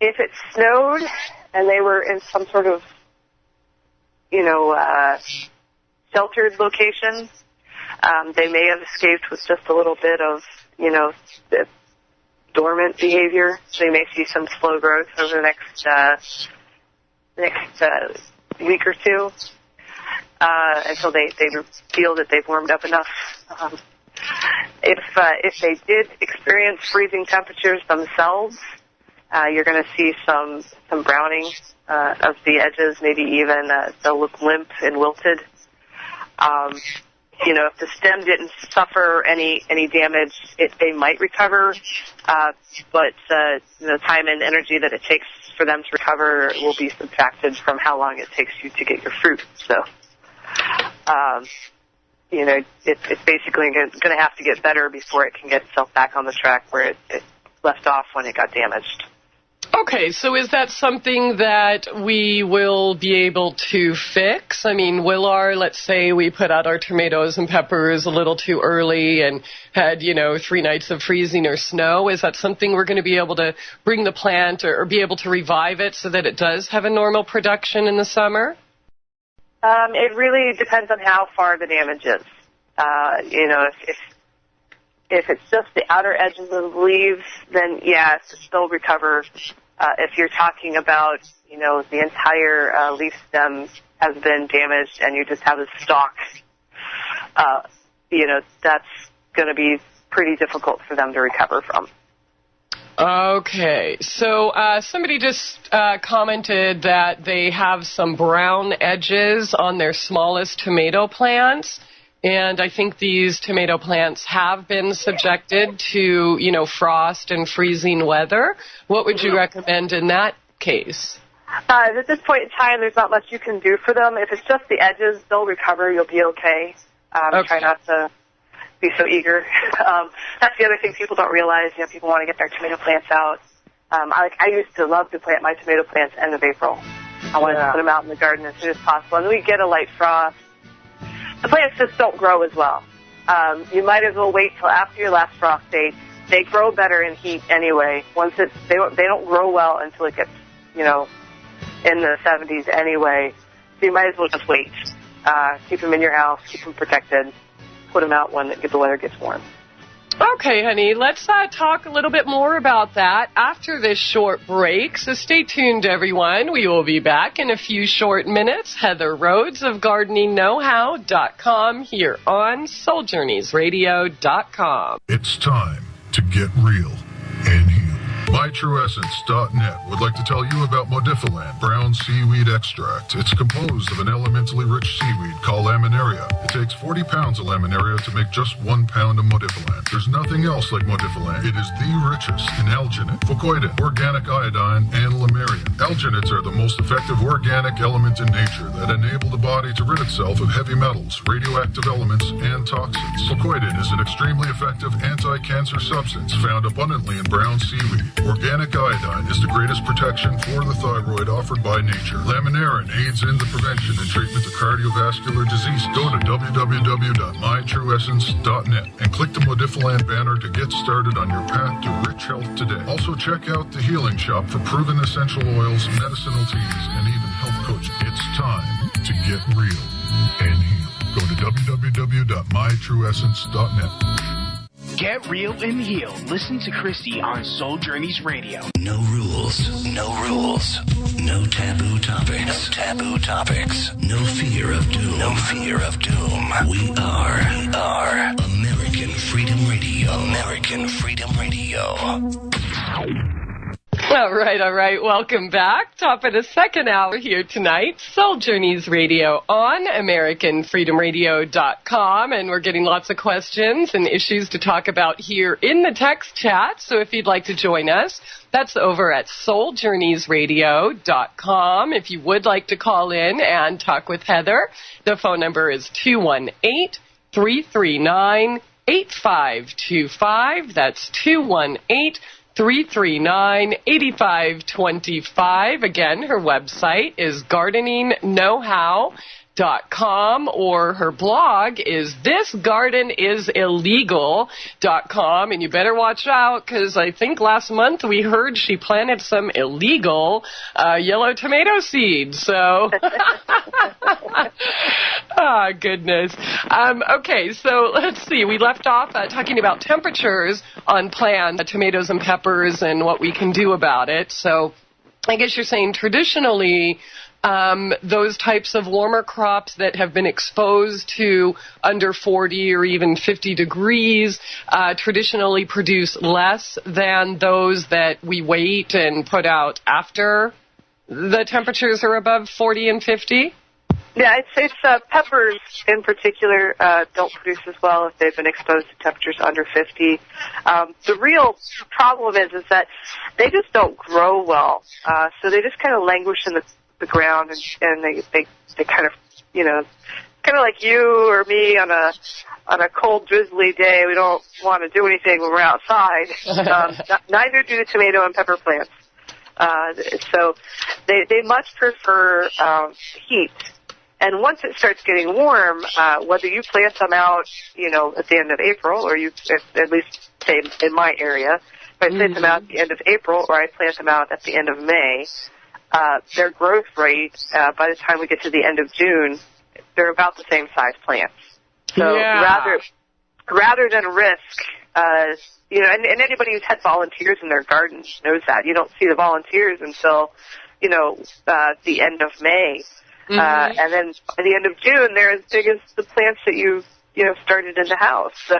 If it snowed and they were in some sort of, sheltered location, they may have escaped with just a little bit of, dormant behavior. So you may see some slow growth over the next week or two until they feel that they've warmed up enough. If they did experience freezing temperatures themselves, you're going to see some browning of the edges, maybe even they'll look limp and wilted. If the stem didn't suffer any damage, they might recover, but the time and energy that it takes for them to recover will be subtracted from how long it takes you to get your fruit. So, it's basically going to have to get better before it can get itself back on the track where it left off when it got damaged. Okay, so is that something that we will be able to fix? I mean, let's say we put out our tomatoes and peppers a little too early and had, 3 nights of freezing or snow. Is that something we're going to be able to bring the plant or be able to revive it so that it does have a normal production in the summer? It really depends on how far the damage is. If it's just the outer edges of the leaves, then yes, they'll recover. If you're talking about, the entire leaf stem has been damaged and you just have a stalk, that's going to be pretty difficult for them to recover from. Okay, so somebody just commented that they have some brown edges on their smallest tomato plants, and I think these tomato plants have been subjected to, frost and freezing weather. What would you recommend in that case? At this point in time, there's not much you can do for them. If it's just the edges, they'll recover. You'll be okay. Try not to be so eager. That's the other thing people don't realize. People want to get their tomato plants out. I used to love to plant my tomato plants end of April. I wanted to put them out in the garden as soon as possible. And then we get a light frost. The plants just don't grow as well. You might as well wait till after your last frost date. They grow better in heat anyway. They don't grow well until it gets, in the 70s anyway. So you might as well just wait. Keep them in your house. Keep them protected. Put them out when the weather gets warm. Okay, honey, let's talk a little bit more about that after this short break. So stay tuned, everyone. We will be back in a few short minutes. Heather Rhoades of GardeningKnowHow.com here on SoulJourneysRadio.com. It's time to get real and heal. MyTrueEssence.net would like to tell you about Modifiland brown seaweed extract. It's composed of an elementally rich seaweed called laminaria. It takes 40 pounds of laminaria to make just 1 pound of Modifiland. There's nothing else like Modifiland. It is the richest in alginate, fucoidin, organic iodine, and lamarian. Alginates are the most effective organic element in nature that enable the body to rid itself of heavy metals, radioactive elements, and toxins. Fucoidin is an extremely effective anti-cancer substance found abundantly in brown seaweed. Organic iodine is the greatest protection for the thyroid offered by nature. Laminarin aids in the prevention and treatment of cardiovascular disease. Go to www.mytrueessence.net and click the Modifiland banner to get started on your path to rich health today. Also check out the Healing Shop for proven essential oils, medicinal teas, and even health coaching. It's time to get real and heal. Go to www.mytrueessence.net. Get real and heal. Listen to Christie on Soul Journeys Radio. No rules. No rules. No taboo topics. No taboo topics. No fear of doom. No fear of doom. We are American Freedom Radio. American Freedom Radio. All right. Welcome back. Top of the second hour here tonight. Soul Journeys Radio on AmericanFreedomRadio.com. And we're getting lots of questions and issues to talk about here in the text chat. So if you'd like to join us, that's over at SoulJourneysRadio.com. If you would like to call in and talk with Heather, the phone number is 218-339-8525. That's 218-339-8525. Again, her website is gardeningknowhow.com, or her blog is thisgardenisillegal.com. And you better watch out, because I think last month we heard she planted some illegal yellow tomato seeds. So, goodness. Okay, so let's see. We left off talking about temperatures on plant tomatoes and peppers and what we can do about it. So I guess you're saying traditionally those types of warmer crops that have been exposed to under 40 or even 50 degrees traditionally produce less than those that we wait and put out after the temperatures are above 40 and 50? Yeah, it's peppers in particular don't produce as well if they've been exposed to temperatures under 50. The real problem is that they just don't grow well. So they just kind of languish in the ground, and they kind of, kind of like you or me on a cold, drizzly day. We don't want to do anything when we're outside. Neither do the tomato and pepper plants. So they much prefer heat. And once it starts getting warm, whether you plant them out, at the end of April, or you, at least say in my area, if I plant them out at the end of April, or I plant them out at the end of May, their growth rate, by the time we get to the end of June, they're about the same size plants. So rather than risk, and anybody who's had volunteers in their gardens knows that. You don't see the volunteers until, the end of May. And then by the end of June, they're as big as the plants that you started in the house. So,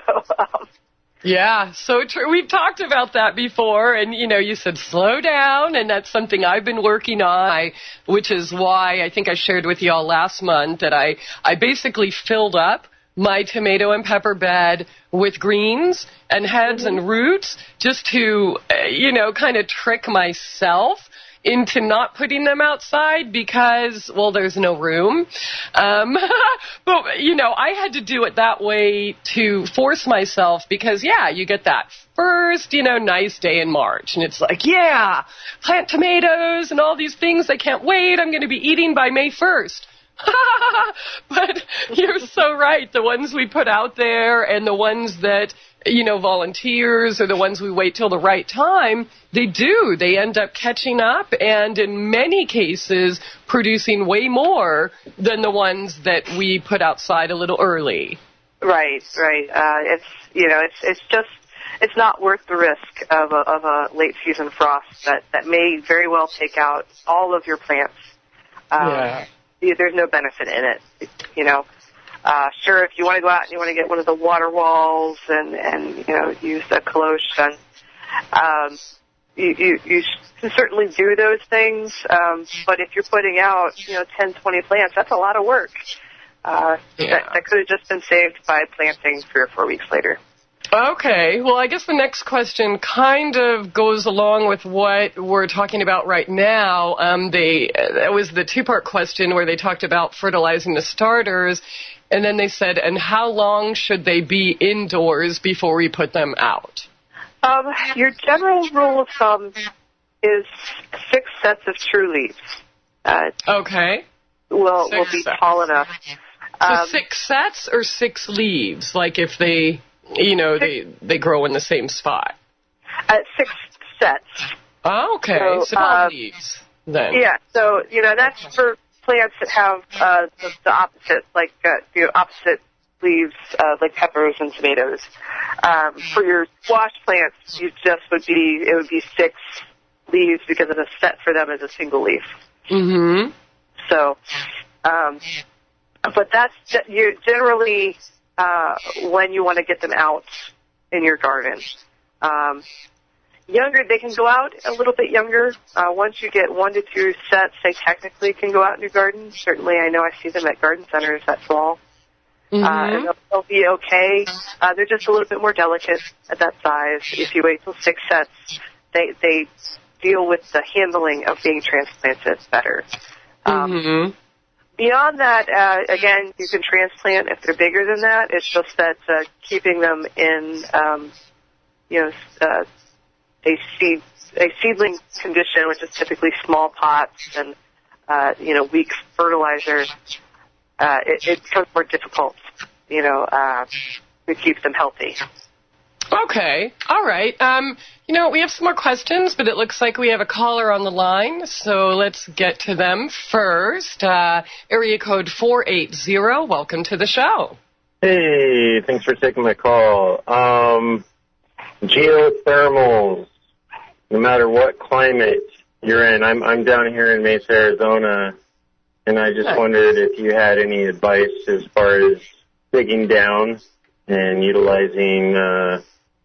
Yeah, so true. We've talked about that before, and, you said slow down, and that's something I've been working on, which is why I think I shared with you all last month that I basically filled up my tomato and pepper bed with greens and heads and roots just to, kind of trick myself into not putting them outside because, well, there's no room. But, I had to do it that way to force myself because, you get that first, nice day in March. And it's like, plant tomatoes and all these things. I can't wait. I'm going to be eating by May 1st. But you're so right. The ones we put out there and the ones that, volunteers or the ones we wait till the right time, they end up catching up and in many cases producing way more than the ones that we put outside a little early. Right. It's not worth the risk of a late season frost that may very well take out all of your plants. There's no benefit in it, Sure, if you want to go out and you want to get one of the water walls and use the cloche, and you can certainly do those things. But if you're putting out 10, 20 plants, that's a lot of work. That could have just been saved by planting 3 or 4 weeks later. Okay. Well, I guess the next question kind of goes along with what we're talking about right now. That was the 2-part question where they talked about fertilizing the starters. And then they said, and how long should they be indoors before we put them out? Your general rule of thumb is 6 sets of true leaves. Okay. Will be tall enough. So 6 sets or 6 leaves? Like if they, they grow in the same spot? 6 sets. Oh, okay. So 12 leaves then. Yeah. So that's for plants that have the opposite, like opposite leaves, like peppers and tomatoes. For your squash plants, it would be 6 leaves because of the set for them as a single leaf. Mm-hmm. So, but that's generally when you want to get them out in your garden. Younger, they can go out a little bit younger. Once you get 1 to 2 sets, they technically can go out in your garden. Certainly, I know I see them at garden centers that fall. And they'll be okay. They're just a little bit more delicate at that size. If you wait till 6 sets, they deal with the handling of being transplanted better. Beyond that, again, you can transplant if they're bigger than that. It's just that keeping them in, a seedling condition, which is typically small pots and, weak fertilizer, it becomes more difficult, to keep them healthy. Okay. All right. We have some more questions, but it looks like we have a caller on the line, so let's get to them first. Area code 480. Welcome to the show. Hey, thanks for taking my call. Geothermals, no matter what climate you're in. I'm down here in Mesa, Arizona, and I just wondered if you had any advice as far as digging down and utilizing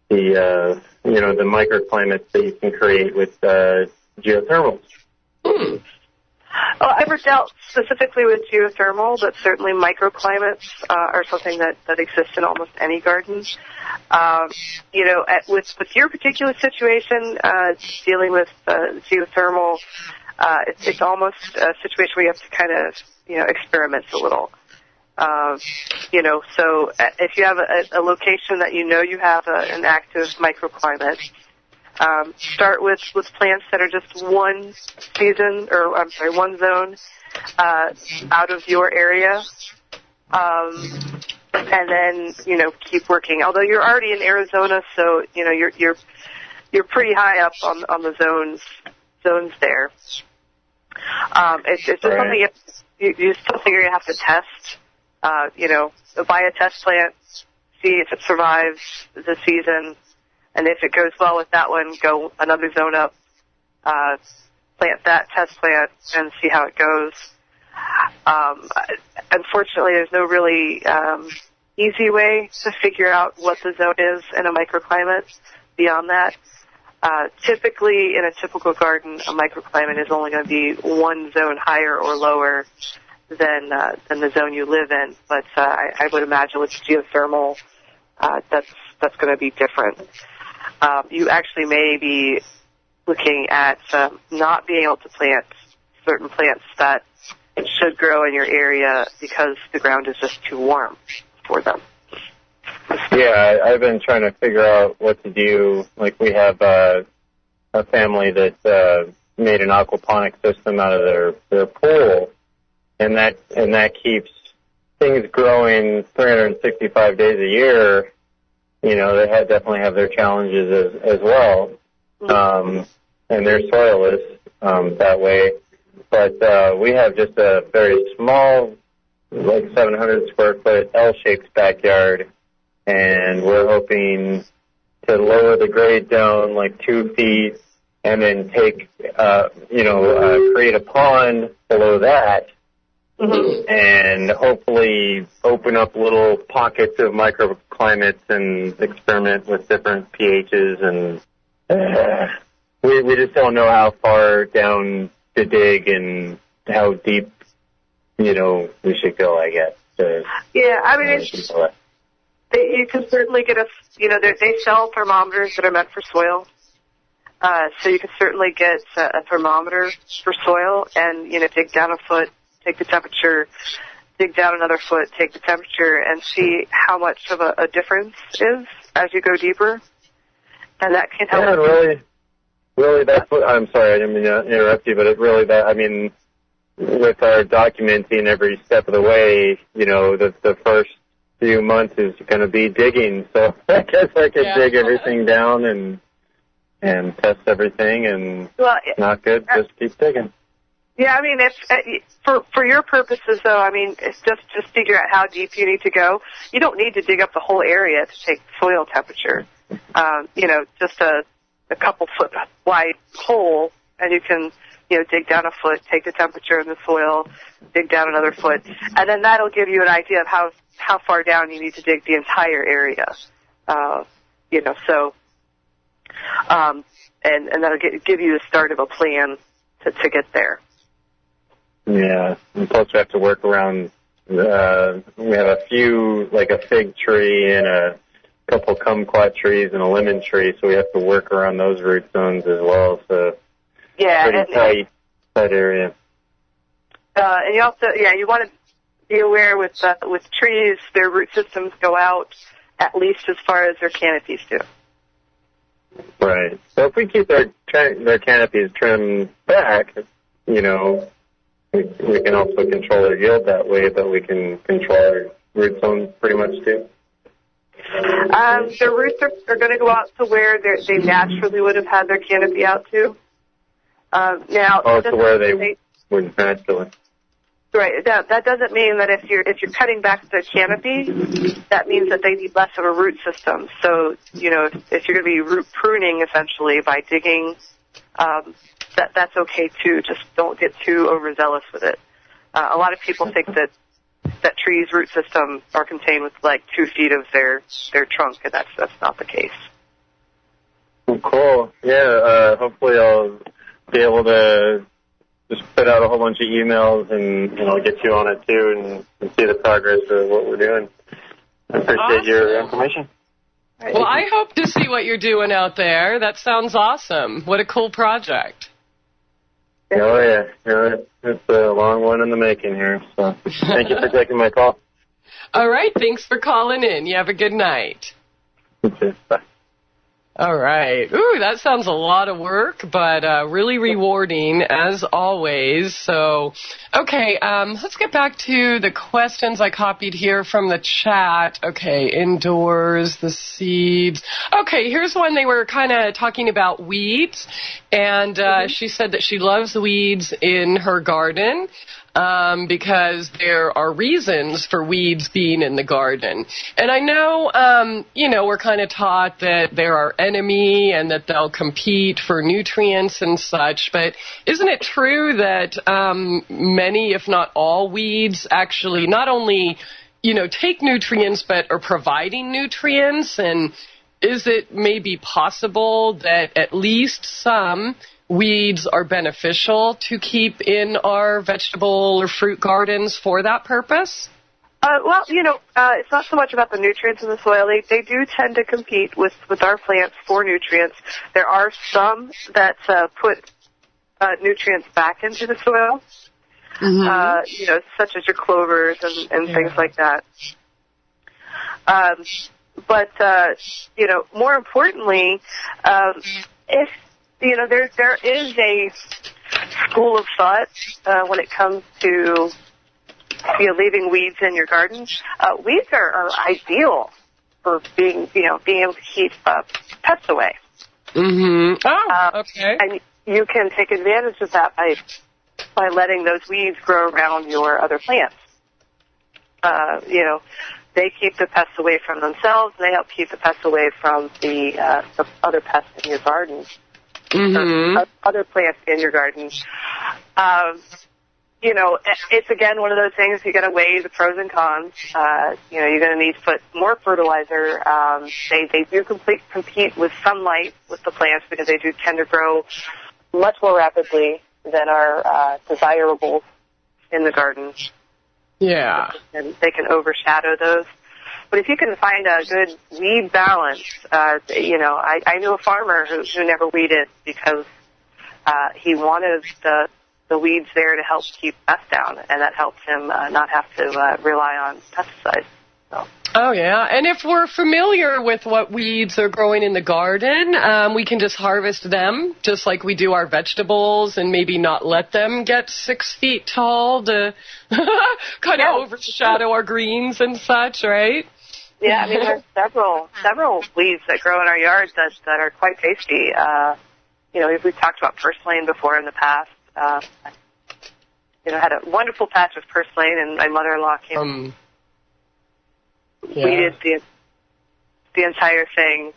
the microclimates that you can create with geothermals. Well, I've never dealt specifically with geothermal, but certainly microclimates are something that exists in almost any garden. With your particular situation, dealing with geothermal, it's almost a situation where you have to kind of, experiment a little. So if you have a location that you have an active microclimate, start with plants that are just one zone out of your area, and then keep working. Although you're already in Arizona, so you're pretty high up on the zones there. It's just something you still think you're gonna have to test. Buy a test plant, see if it survives the season. And if it goes well with that one, go another zone up, plant that test plant, and see how it goes. Unfortunately, there's no really easy way to figure out what the zone is in a microclimate beyond that. Typically, in a typical garden, a microclimate is only going to be one zone higher or lower than the zone you live in. But I would imagine with geothermal, that's going to be different. You actually may be looking at not being able to plant certain plants that should grow in your area because the ground is just too warm for them. Yeah, I've been trying to figure out what to do. Like, we have a family that made an aquaponic system out of their pool, and that keeps things growing 365 days a year. You know, they definitely have their challenges as well, and their soil is that way. But we have just a very small, like 700 square foot L-shaped backyard, and we're hoping to lower the grade down like 2 feet, and then take, create a pond below that. And hopefully open up little pockets of microclimates and experiment with different pHs. And we just don't know how far down to dig and how deep, we should go, I guess. Yeah, I mean, you can certainly get they sell thermometers that are meant for soil. So you can certainly get a thermometer for soil and, dig down a foot, take the temperature, dig down another foot, take the temperature, and see how much of a difference is as you go deeper. And that can help. Yeah, really, that's what, I'm sorry, I didn't mean to interrupt you, but it's really that, I mean, with our documenting every step of the way, the first few months is going to be digging. So I guess I could dig everything down and test everything, and not good, just keep digging. Yeah, I mean, if for your purposes, though, I mean, it's just figure out how deep you need to go. You don't need to dig up the whole area to take soil temperature. Just a couple foot wide hole, and you can, dig down a foot, take the temperature in the soil, dig down another foot, and then that'll give you an idea of how far down you need to dig the entire area. And that'll give you the start of a plan to get there. Yeah, and plus we have to work around, we have a few, like a fig tree and a couple kumquat trees and a lemon tree, so we have to work around those root zones as well, so pretty tight area. And you also, you want to be aware with trees, their root systems go out at least as far as their canopies do. Right. So if we keep their canopies trimmed back, we can also control their yield that way, but we can control our root zone pretty much too. Their roots are going to go out to where they naturally would have had their canopy out to. To where they would naturally. Right. That doesn't mean that if you're cutting back the canopy, that means that they need less of a root system. So, if you're going to be root pruning essentially by digging, that's okay too. Just don't get too overzealous with it. A lot of people think that trees' root system are contained with like 2 feet of their trunk, and that's not the case. Cool. Yeah. Hopefully, I'll be able to just put out a whole bunch of emails and I'll get you on it too and see the progress of what we're doing. I appreciate your information. Well, I hope to see what you're doing out there. That sounds awesome. What a cool project. Oh, yeah. It's a long one in the making here. So thank you for taking my call. All right. Thanks for calling in. You have a good night. You too. Bye. All right. Ooh, that sounds a lot of work, but really rewarding as always. So, okay, let's get back to the questions I copied here from the chat. Okay, indoors, the seeds. Okay, here's one. They were kind of talking about weeds, and she said that she loves weeds in her garden. Because there are reasons for weeds being in the garden. And I know, we're kind of taught that they're our enemy and that they'll compete for nutrients and such, but isn't it true that many, if not all, weeds actually not only take nutrients but are providing nutrients? And is it maybe possible that at least some weeds are beneficial to keep in our vegetable or fruit gardens for that purpose? Well, it's not so much about the nutrients in the soil. They do tend to compete with our plants for nutrients. There are some that put nutrients back into the soil, such as your clovers and things like that. But more importantly, if there is a school of thought when it comes to leaving weeds in your garden. Weeds are ideal for being able to keep pests away. Mm-hmm. Oh, okay. And you can take advantage of that by letting those weeds grow around your other plants. They keep the pests away from themselves, and they help keep the pests away from the other pests in your garden. Mm-hmm. Other plants in your garden. It's again one of those things you got to weigh the pros and cons. You're going to need to put more fertilizer. They do compete with sunlight with the plants because they do tend to grow much more rapidly than are desirable in the garden. Yeah. And they can overshadow those. But if you can find a good weed balance, I knew a farmer who never weeded because he wanted the weeds there to help keep pests down, and that helps him not have to rely on pesticides. So. Oh, yeah. And if we're familiar with what weeds are growing in the garden, we can just harvest them just like we do our vegetables and maybe not let them get 6 feet tall to kind of overshadow our greens and such, right? Yeah, I mean, there's several weeds that grow in our yards that are quite tasty. We've talked about purslane before in the past. I had a wonderful patch of purslane, and my mother-in-law came weeded the entire thing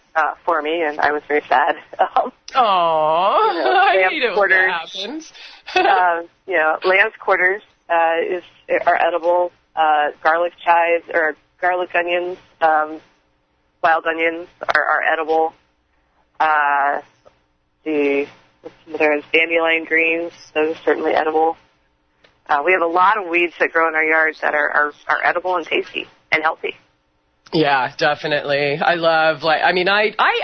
for me, and I was very sad. I hate it when that happens. Lamb's quarters are edible. Garlic chives or garlic onions, wild onions are edible. There's dandelion greens; those are certainly edible. We have a lot of weeds that grow in our yards that are edible and tasty and healthy. Yeah, definitely. I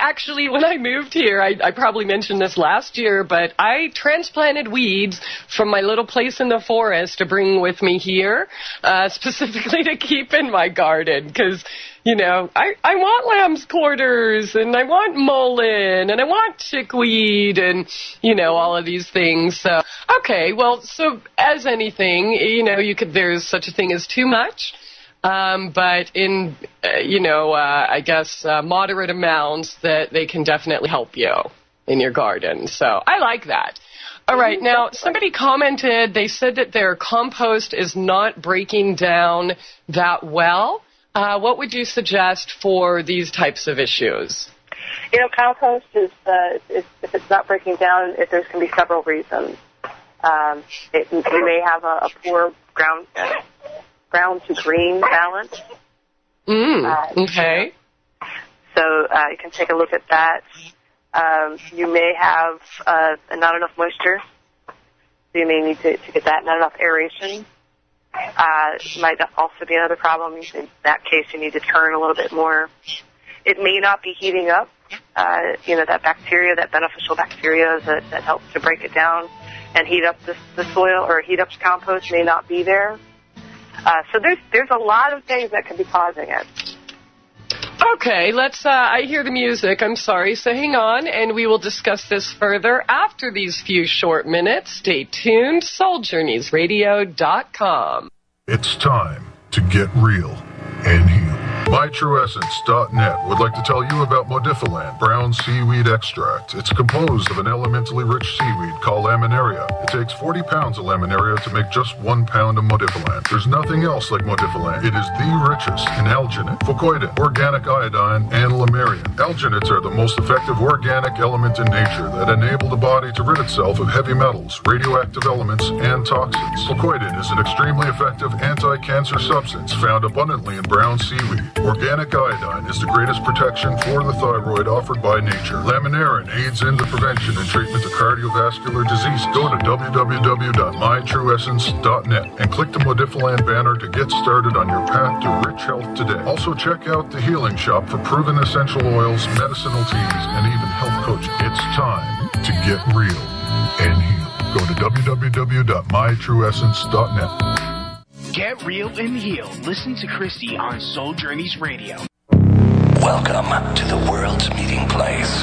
actually, when I moved here, I probably mentioned this last year, but I transplanted weeds from my little place in the forest to bring with me here, specifically to keep in my garden, because, I want lamb's quarters, and I want mullein, and I want chickweed, and, all of these things. So, okay, well, so as anything, there's such a thing as too much. But in, I guess, moderate amounts that they can definitely help you in your garden. So I like that. All right. Now, somebody commented, they said that their compost is not breaking down that well. What would you suggest for these types of issues? Compost is, if it's not breaking down, there's going to be several reasons. You may have a poor ground to green balance. Okay. So you can take a look at that. You may have not enough moisture. So you may need to get that. Not enough aeration. Might also be another problem. In that case, you need to turn a little bit more. It may not be heating up. That bacteria, that beneficial bacteria that helps to break it down and heat up the soil or heat up the compost may not be there. So there's a lot of things that could be causing it. Okay, I hear the music, I'm sorry, so hang on, and we will discuss this further after these few short minutes. Stay tuned, souljourneysradio.com. It's time to get real and heal. MyTrueEssence.net would like to tell you about Modifiland brown seaweed extract. It's composed of an elementally rich seaweed called laminaria. It takes 40 pounds of laminaria to make just 1 pound of Modifiland. There's nothing else like Modifiland. It is the richest in alginate, fucoidin, organic iodine, and lamarian. Alginates are the most effective organic element in nature that enable the body to rid itself of heavy metals, radioactive elements, and toxins. Fucoidin is an extremely effective anti-cancer substance found abundantly in brown seaweed. Organic iodine is the greatest protection for the thyroid offered by nature. Laminarin aids in the prevention and treatment of cardiovascular disease. Go to www.mytrueessence.net and click the Modifiland banner to get started on your path to rich health today. Also check out the Healing Shop for proven essential oils, medicinal teas, and even health coaching. It's time to get real and heal. Go to www.mytrueessence.net. Get real and heal. Listen to Christie on Soul Journeys Radio. Welcome to the world's meeting place.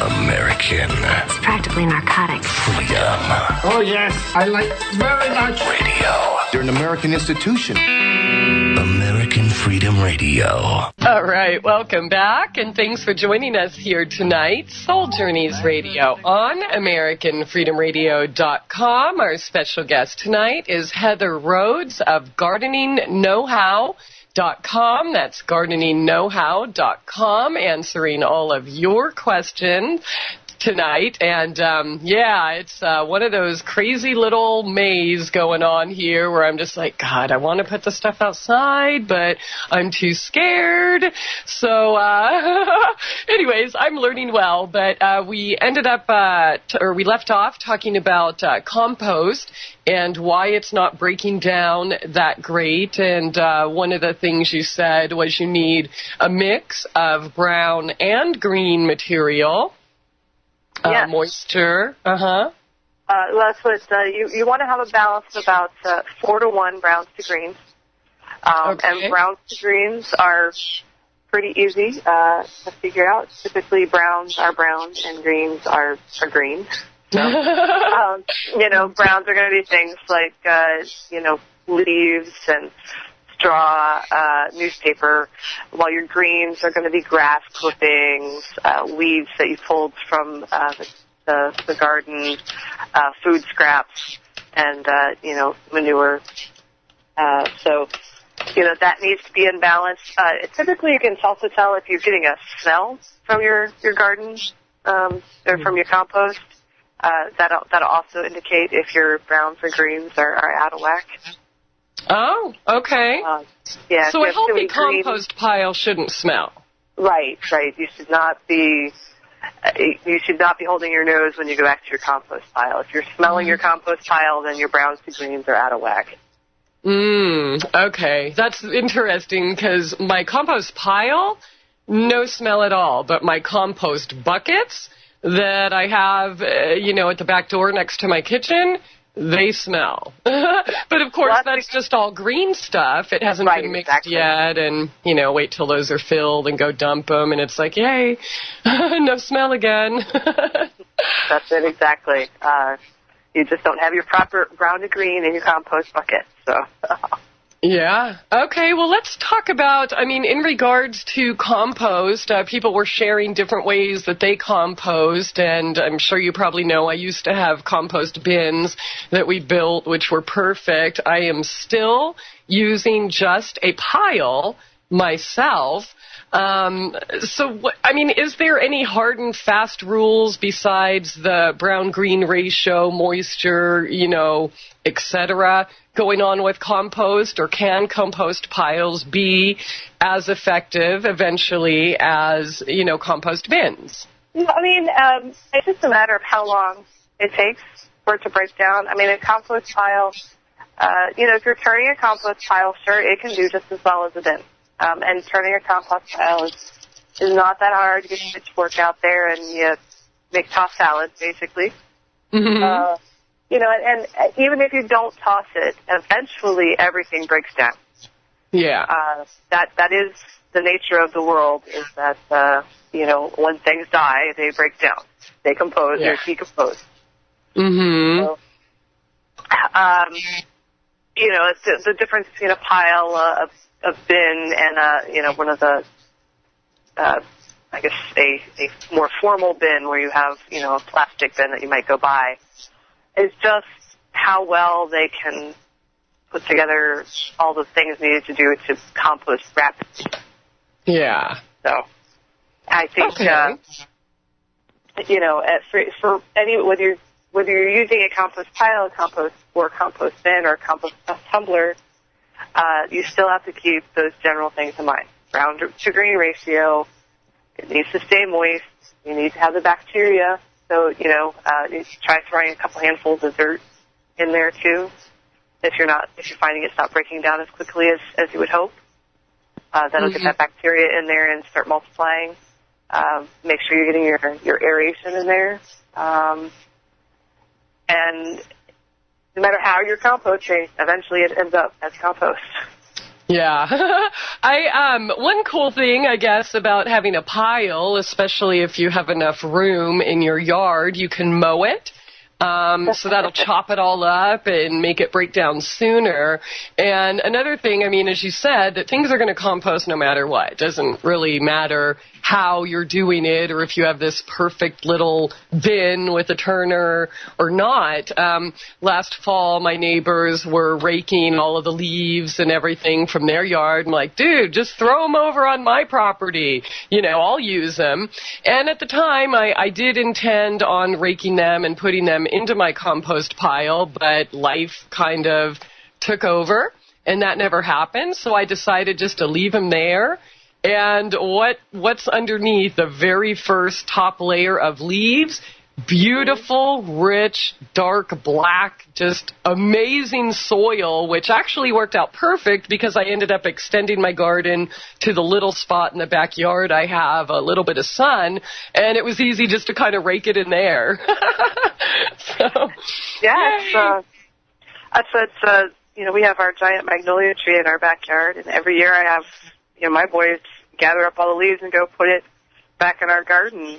American. It's practically narcotic. Freedom. Oh, yes. I like very much. Radio. You're an American institution. American Freedom Radio. All right, welcome back, and thanks for joining us here tonight. Soul Journeys Radio on AmericanFreedomRadio.com. Our special guest tonight is Heather Rhoades of GardeningKnowHow.com. That's GardeningKnowHow.com, answering all of your questions tonight. And it's one of those crazy little maze going on here where I'm just like, God, I want to put the stuff outside, but I'm too scared. So anyways, I'm learning well, but we ended up we left off talking about compost and why it's not breaking down that great. And one of the things you said was you need a mix of brown and green material. Yes. Moisture. That's what you want to have a balance of about 4-to-1 browns to greens. Okay. And browns to greens are pretty easy to figure out. Typically, browns are brown and greens are green. So, browns are going to be things like leaves and straw, newspaper, while your greens are going to be grass clippings, weeds that you pulled from the garden, food scraps, and manure. So that needs to be in balance. Typically, you can also tell if you're getting a smell from your garden or from your compost. That'll also indicate if your browns or greens are out of whack. Oh, okay. So a healthy compost pile shouldn't smell. Right. You should not be holding your nose when you go back to your compost pile. If you're smelling your compost pile, then your browns to greens are out of whack. Okay. That's interesting because my compost pile, no smell at all, but my compost buckets that I have, at the back door next to my kitchen, they smell. But, of course, that's just all green stuff. It hasn't been mixed yet. And, wait till those are filled and go dump them. And it's like, yay, no smell again. That's it, exactly. You just don't have your proper brown to green in your compost bucket. So. Yeah. Okay, well, let's talk about, in regards to compost, people were sharing different ways that they compost, and I'm sure you probably know I used to have compost bins that we built, which were perfect. I am still using just a pile myself. Is there any hard and fast rules besides the brown-green ratio, moisture, etc., going on with compost, or can compost piles be as effective eventually as, compost bins? It's just a matter of how long it takes for it to break down. A compost pile, if you're turning a compost pile, sure, it can do just as well as a bin. And turning a compost pile is not that hard. You get your pitchfork out there and you make tossed salad, basically. Mm-hmm. And even if you don't toss it, eventually everything breaks down. Yeah. That is the nature of the world, is that, when things die, they break down. They compose, or decompose. Mm-hmm. So, the difference between a pile of bin and one of the I guess a more formal bin where you have a plastic bin that you might go buy, is just how well they can put together all the things needed to do to compost rapidly. Yeah. So I think for any whether you're using a compost pile, a compost bin, or a compost tumbler, you still have to keep those general things in mind. Brown to green ratio. It needs to stay moist. You need to have the bacteria. So, you try throwing a couple handfuls of dirt in there too. If you're finding it's not breaking down as quickly as you would hope, that'll get that bacteria in there and start multiplying. Make sure you're getting your aeration in there. And no matter how you're composting, eventually it ends up as compost. Yeah. One cool thing, I guess, about having a pile, especially if you have enough room in your yard, you can mow it. So that'll chop it all up and make it break down sooner. And another thing, as you said, that things are going to compost no matter what. It doesn't really matter how you're doing it or if you have this perfect little bin with a turner or not. Last fall, my neighbors were raking all of the leaves and everything from their yard. I'm like, dude, just throw them over on my property. I'll use them. And at the time, I did intend on raking them and putting them into my compost pile, but life kind of took over, and that never happened. So I decided just to leave them there. And what's underneath the very first top layer of leaves? Beautiful, rich, dark black, just amazing soil, which actually worked out perfect because I ended up extending my garden to the little spot in the backyard. I have a little bit of sun, and it was easy just to kind of rake it in there. We have our giant magnolia tree in our backyard, and every year I have, my boys gather up all the leaves and go put it back in our garden.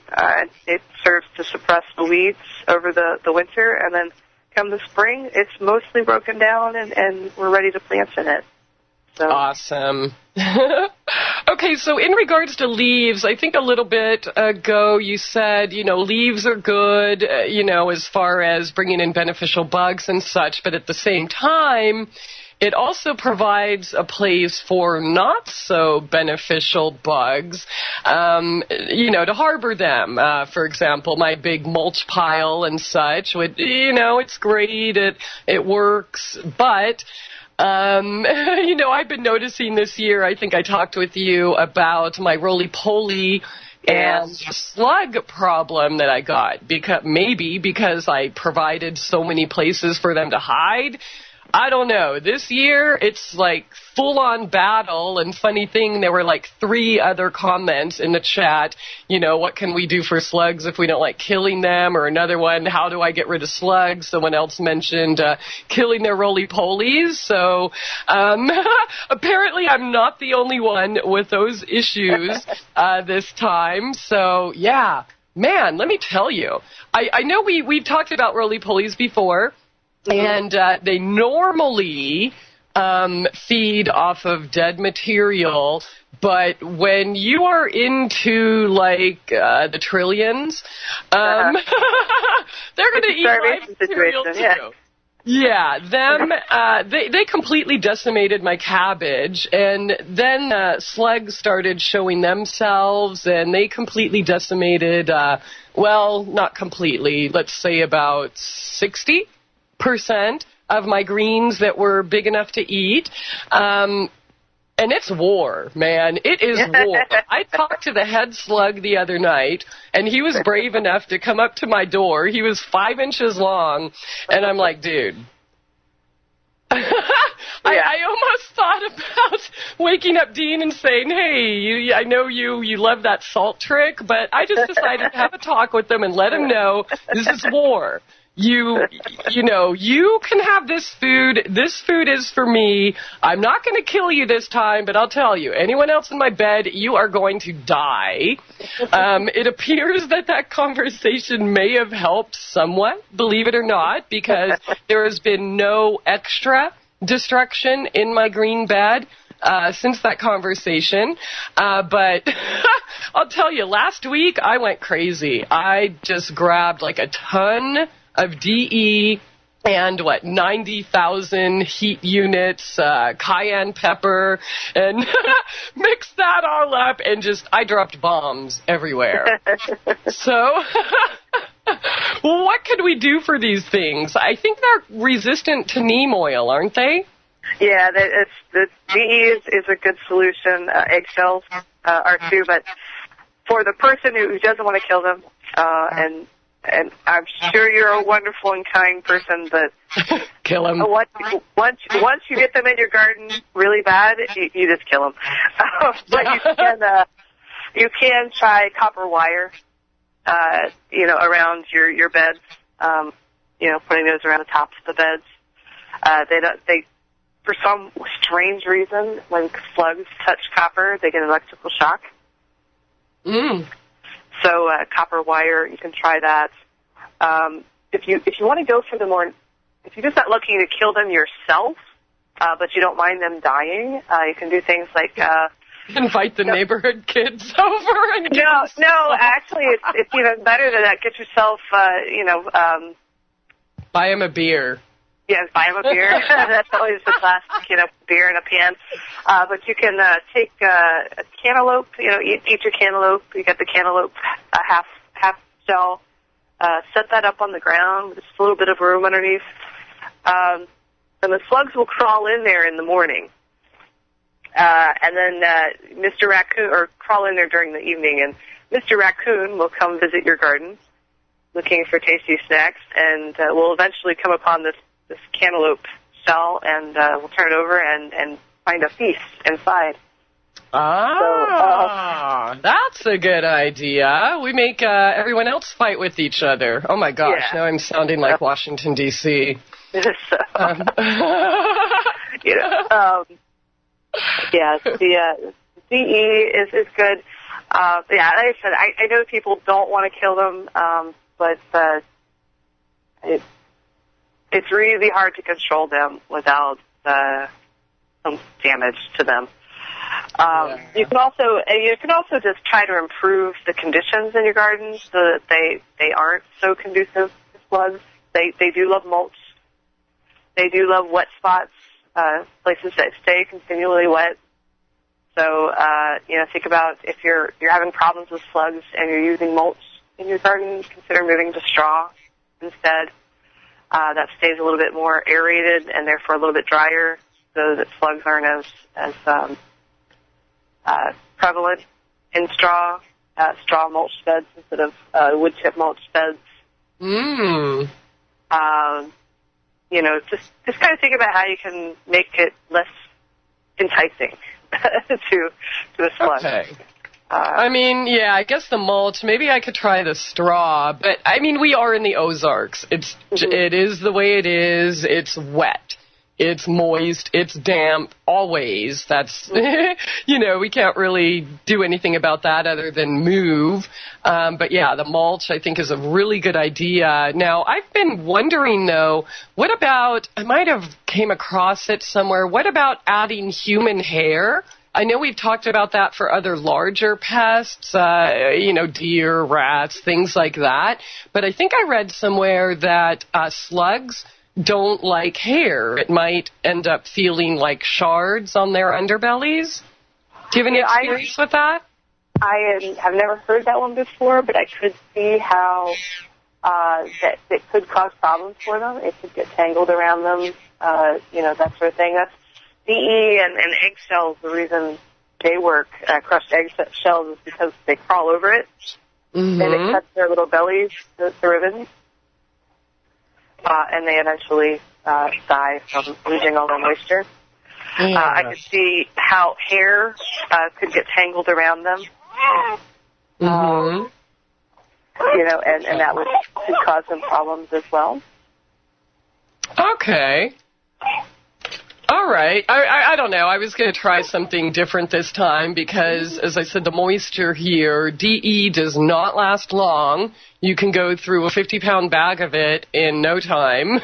It serves to suppress the weeds over the winter, and then come the spring, it's mostly broken down, and we're ready to plant in it. So. Awesome. Okay, so in regards to leaves, I think a little bit ago you said, leaves are good, as far as bringing in beneficial bugs and such, but at the same time, it also provides a place for not so beneficial bugs, to harbor them. For example, my big mulch pile and such, it's great, it works, but I've been noticing this year, I think I talked with you about my roly-poly and slug problem that I got, because I provided so many places for them to hide. I don't know. This year, it's like full-on battle, and funny thing, there were like 3 other comments in the chat, what can we do for slugs if we don't like killing them, or another one, how do I get rid of slugs? Someone else mentioned killing their roly-polies, so apparently I'm not the only one with those issues this time, so yeah, man, let me tell you, I know we've talked about roly-polies before, and they normally feed off of dead material, but when you are into, the trillions, they're going to eat live material, too. Yeah, they completely decimated my cabbage, and then slugs started showing themselves, and they completely decimated, not completely, let's say about 60% of my greens that were big enough to eat. And it's war, man. It is war. I talked to the head slug the other night, and he was brave enough to come up to my door. He was 5 inches long, and I'm like, dude. I almost thought about waking up Dean and saying, hey, I know you love that salt trick, but I just decided to have a talk with them and let him know this is war. You can have this food. This food is for me. I'm not going to kill you this time, but I'll tell you, anyone else in my bed, you are going to die. It appears that conversation may have helped somewhat, believe it or not, because there has been no extra destruction in my green bed. since that conversation. But I'll tell you, last week I went crazy. I just grabbed like a ton of DE and 90,000 heat units, cayenne pepper, and mixed that all up, and I dropped bombs everywhere. So, what could we do for these things? I think they're resistant to neem oil, aren't they? Yeah, the DE is a good solution. Eggshells are too, but for the person who doesn't want to kill them, and I'm sure you're a wonderful and kind person, but kill them. Once you get them in your garden really bad, you just kill them. But you can try copper wire, around your beds. Putting those around the tops of the beds. They for some strange reason, when slugs touch copper, they get an electrical shock. So copper wire, you can try that. If you want to go for if you're just not looking to kill them yourself, but you don't mind them dying, you can do things like invite the neighborhood kids over and actually it's even better than that. Get yourself buy them a beer. Yeah, buy them a beer. That's always the classic, beer in a pan. But you can take a cantaloupe, eat your cantaloupe. You got the cantaloupe, a half shell. Set that up on the ground with just a little bit of room underneath. And the slugs will crawl in there in the morning. And then Mr. Raccoon, or crawl in there during the evening, and Mr. Raccoon will come visit your garden looking for tasty snacks, and will eventually come upon this cantaloupe shell, and we'll turn it over and find a feast inside. That's a good idea. We make everyone else fight with each other. Oh my gosh, now I'm sounding like Washington, D.C. The DE is good. Like I said, I know people don't want to kill them, but it's really hard to control them without some damage to them. You can also just try to improve the conditions in your garden so that they aren't so conducive to slugs. They do love mulch. They do love wet spots, places that stay continually wet. So think about if you're having problems with slugs and you're using mulch in your garden, consider moving to straw instead. That stays a little bit more aerated and therefore a little bit drier, so that slugs aren't as prevalent in straw mulch beds instead of wood chip mulch beds. Just kind of think about how you can make it less enticing to a slug. Okay. I guess the mulch, maybe I could try the straw, but we are in the Ozarks. It is the way it is. It's wet. It's moist. It's damp. Always. That's, we can't really do anything about that other than move. But yeah, the mulch I think is a really good idea. Now, I've been wondering though, what about, I might have came across it somewhere, what about adding human hair? I know we've talked about that for other larger pests, deer, rats, things like that. But I think I read somewhere that slugs don't like hair. It might end up feeling like shards on their underbellies. Do you have any experience with that? I have never heard that one before, but I could see how that it could cause problems for them. It could get tangled around them, that sort of thing. That's DE and eggshells. The reason they work, crushed eggshells, is because they crawl over it, and it cuts their little bellies, the ribbons. And they eventually die from losing all their moisture. I could see how hair could get tangled around them. And that could cause them problems as well. Okay. All right. I don't know. I was going to try something different this time because, as I said, the moisture here, DE does not last long. You can go through a 50-pound bag of it in no time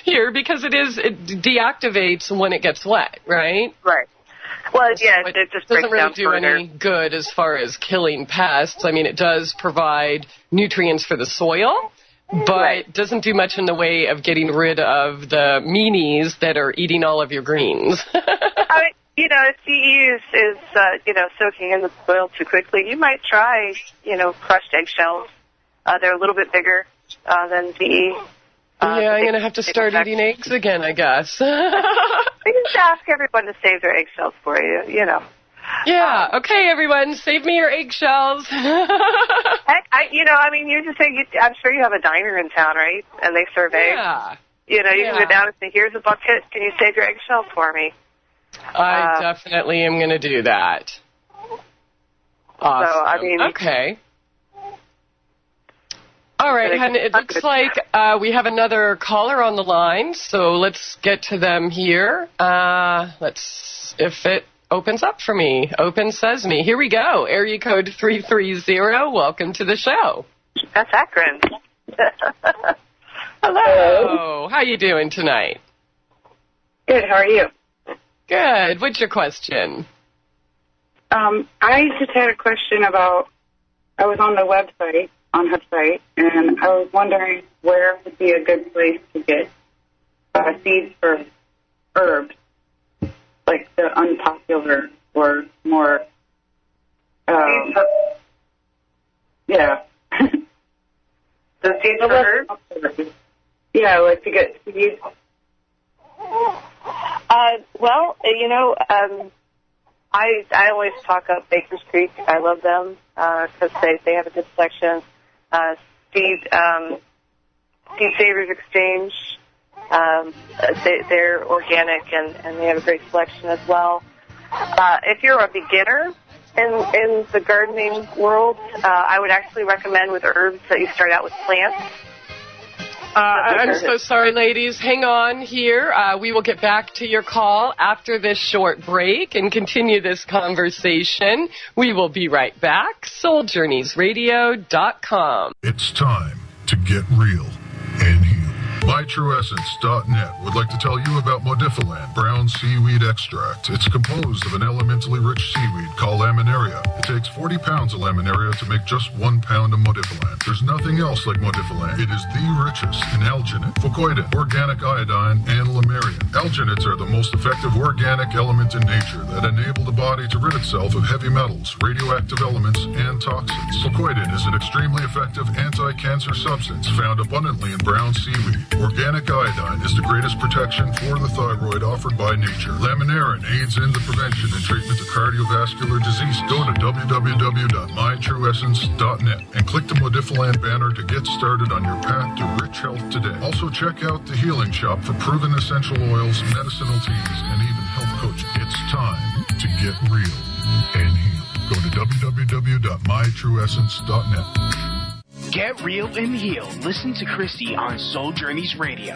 here because it deactivates when it gets wet, right? Right. Well, yeah, it just doesn't breaks really down do further. any good as far as killing pests. I mean, it does provide nutrients for the soil, but doesn't do much in the way of getting rid of the meanies that are eating all of your greens. I mean, if DE is soaking in the soil too quickly, you might try, crushed eggshells. They're a little bit bigger than DE. Yeah, I'm going to have to start eating eggs again, I guess. You just ask everyone to save their eggshells for you, Yeah, okay, everyone, save me your eggshells. Heck, you just say, I'm sure you have a diner in town, right? And they serve eggs. Yeah. You can go down and say, here's a bucket, can you save your eggshells for me? I definitely am going to do that. Awesome. So, okay. All right, and it looks like we have another caller on the line, so let's get to them here. If it opens up for me. Open Sesame. Here we go. Area code 330. Welcome to the show. That's Akron. Hello. How you doing tonight? Good. How are you? Good. What's your question? I just had a question about, I was on the website, and I was wondering where would be a good place to get seeds for herbs, like the unpopular or more, yeah. The seeds for herbs? Yeah, like to get seeds. I always talk up Baker's Creek. I love them because they have a good selection. Seed Savers Exchange. They're organic and they have a great selection as well. If you're a beginner in the gardening world, I would actually recommend with herbs that you start out with plants. I'm so sorry, ladies. Hang on here. We will get back to your call after this short break and continue this conversation. We will be right back. SoulJourneysRadio.com. It's time to get real and heal. MyTrueEssence.net would like to tell you about Modifiland brown seaweed extract. It's composed of an elementally rich seaweed called laminaria. It takes 40 pounds of laminaria to make just 1 pound of Modifiland. There's nothing else like Modifiland. It is the richest in alginate, fucoidin, organic iodine, and lamarian. Alginates are the most effective organic element in nature that enable the body to rid itself of heavy metals, radioactive elements, and toxins. Fucoidin is an extremely effective anti-cancer substance found abundantly in brown seaweed. Organic iodine is the greatest protection for the thyroid offered by nature. Laminarin aids in the prevention and treatment of cardiovascular disease. Go to www.mytrueessence.net and click the Modifiland banner to get started on your path to rich health today. Also check out the Healing Shop for proven essential oils, medicinal teas, and even health coaching. It's time to get real and heal. Go to www.mytrueessence.net. Get real and heal. Listen to Christie on Soul Journeys Radio.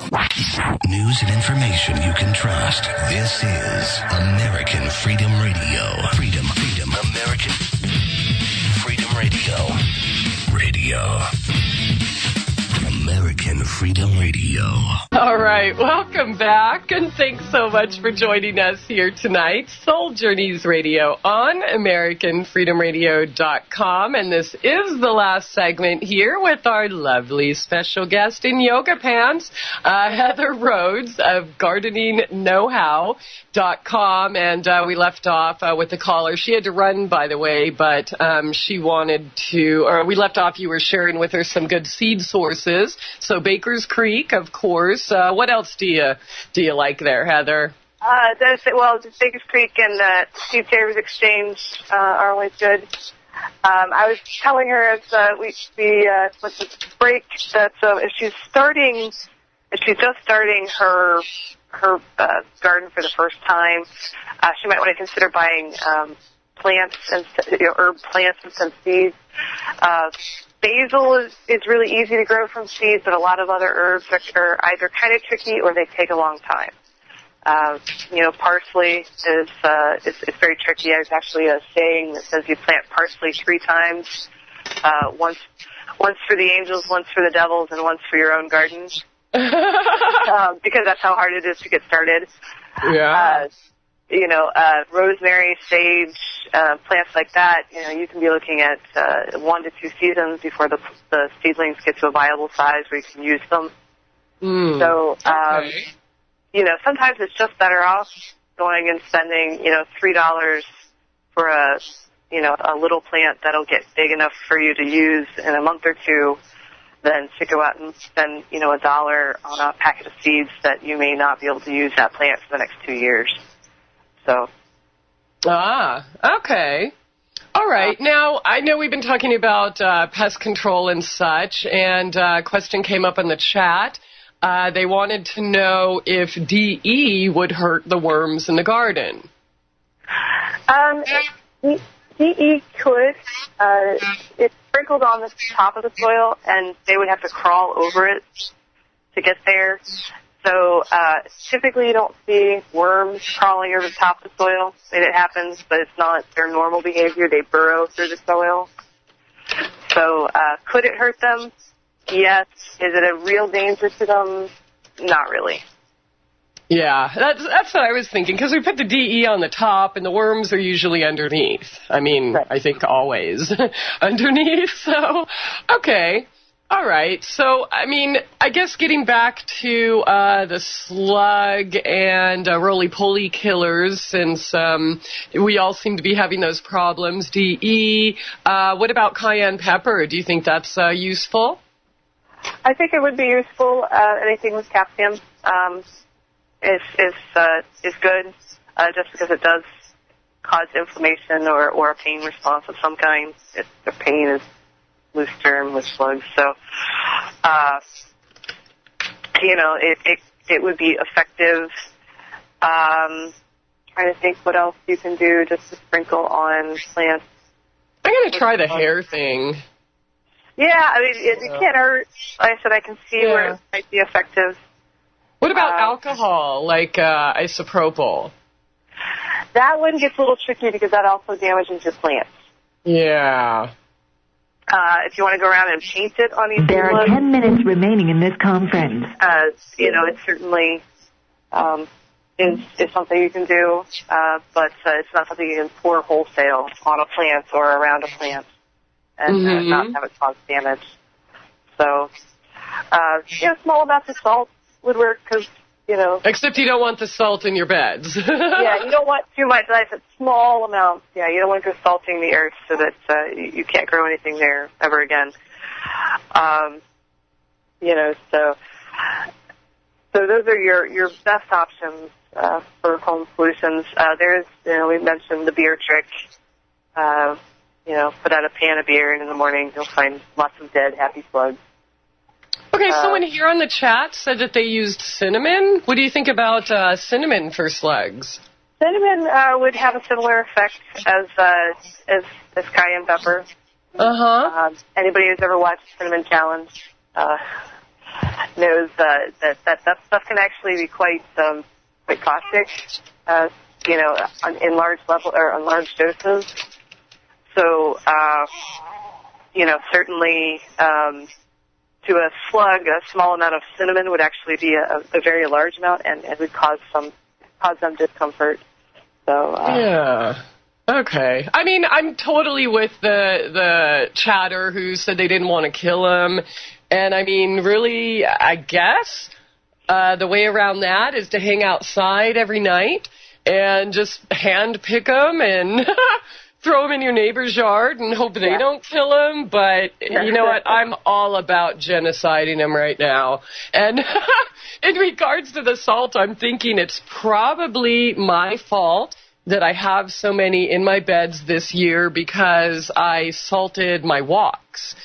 News and information you can trust. This is American Freedom Radio. Freedom, American Freedom Radio. American Freedom Radio. All right, welcome back, and thanks so much for joining us here tonight. Soul Journeys Radio on AmericanFreedomRadio.com, and this is the last segment here with our lovely special guest in yoga pants, Heather Rhoades of GardeningKnowHow.com, and we left off with the caller. She had to run, by the way, but she wanted to, or we left off, you were sharing with her some good seed sources. So Baker's Creek, of course. What else do you like there, Heather? Just Baker's Creek and Seed Savers Exchange are always good. I was telling her as with the break that if she's just starting her garden for the first time, she might want to consider buying plants and herb plants and some seeds. Basil is really easy to grow from seeds, but a lot of other herbs are either kind of tricky or they take a long time. Parsley is very tricky. There's actually a saying that says you plant parsley 3 times, once for the angels, once for the devils, and once for your own garden, because that's how hard it is to get started. Yeah. rosemary, sage, plants like that, you can be looking at 1 to 2 seasons before the seedlings get to a viable size where you can use them. So, sometimes it's just better off going and spending, $3 for a little plant that'll get big enough for you to use in a month or two than to go out and spend, $1 on a packet of seeds that you may not be able to use that plant for the next 2 years. So. Okay. All right. Now, I know we've been talking about pest control and such, and a question came up in the chat. They wanted to know if DE would hurt the worms in the garden. DE could. It's sprinkled on the top of the soil, and they would have to crawl over it to get there. So typically you don't see worms crawling over the top of the soil. It happens, but it's not their normal behavior. They burrow through the soil. So could it hurt them? Yes. Is it a real danger to them? Not really. Yeah, that's what I was thinking, because we put the DE on the top, and the worms are usually underneath. I mean, right. I think always underneath. So, okay. All right. So, I mean, I guess getting back to the slug and roly-poly killers, since we all seem to be having those problems. DE, what about cayenne pepper? Do you think that's useful? I think it would be useful. Anything with capsium is good, just because it does cause inflammation or a pain response of some kind. The pain is loose germ with slugs, so it would be effective. Trying to think what else you can do just to sprinkle on plants. I'm gonna try the hair thing. Yeah, I mean it can't hurt. Like I said, I can see where it might be effective. What about alcohol, like isopropyl? That one gets a little tricky because that also damages your plants. Yeah. If you want to go around and paint it on these There are 10 minutes remaining in this conference. It certainly is something you can do, but it's not something you can pour wholesale on a plant or around a plant and not have it cause damage. So, small amounts of salt would work because, Except you don't want the salt in your beds. Yeah, you don't want too much. Like I said, small amounts. Yeah, you don't want to go salting the earth so that you can't grow anything there ever again. So those are your best options for home solutions. There's, we mentioned the beer trick. Put out a pan of beer, and in the morning you'll find lots of dead, happy slugs. Okay, someone here on the chat said that they used cinnamon. What do you think about cinnamon for slugs? Cinnamon would have a similar effect as cayenne pepper. Anybody who's ever watched Cinnamon Challenge knows that stuff can actually be quite caustic, in large level or on large doses. So, certainly. To a slug, a small amount of cinnamon would actually be a very large amount, and it would cause them discomfort. So yeah, okay. I mean, I'm totally with the chatter who said they didn't want to kill him, and I mean, really, I guess the way around that is to hang outside every night and just hand pick them and. Throw them in your neighbor's yard and hope they don't kill them. But you know what? I'm all about genociding them right now. And in regards to the salt, I'm thinking it's probably my fault that I have so many in my beds this year because I salted my walks.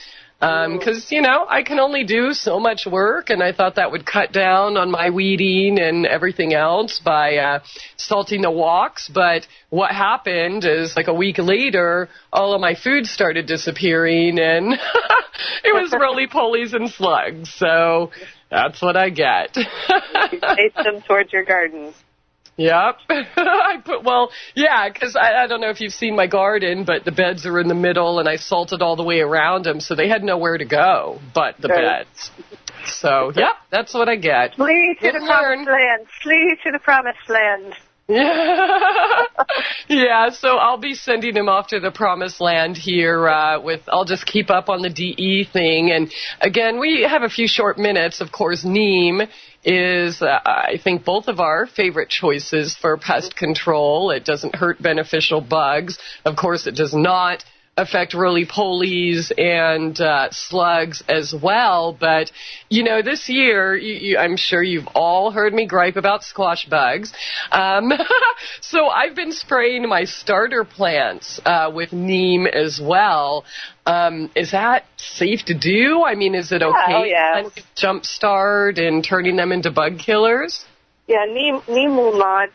Because, I can only do so much work, and I thought that would cut down on my weeding and everything else by salting the walks. But what happened is, like a week later, all of my food started disappearing, and it was roly-polies and slugs. So that's what I get. You chased them towards your garden. Yep. Because I don't know if you've seen my garden, but the beds are in the middle, and I salted all the way around them, so they had nowhere to go but the beds. So, that's what I get. Flee to the promised land. Flee to the promised land. Yeah, so I'll be sending him off to the promised land here I'll just keep up on the DE thing. And again, we have a few short minutes. Of course, neem is, I think, both of our favorite choices for pest control. It doesn't hurt beneficial bugs. Of course, it does not affect roly-polies and slugs as well. But, you know, this year, I'm sure you've all heard me gripe about squash bugs. So I've been spraying my starter plants with neem as well. Is that safe to do? I mean, is it okay to jumpstart and turning them into bug killers? Yeah, neem will not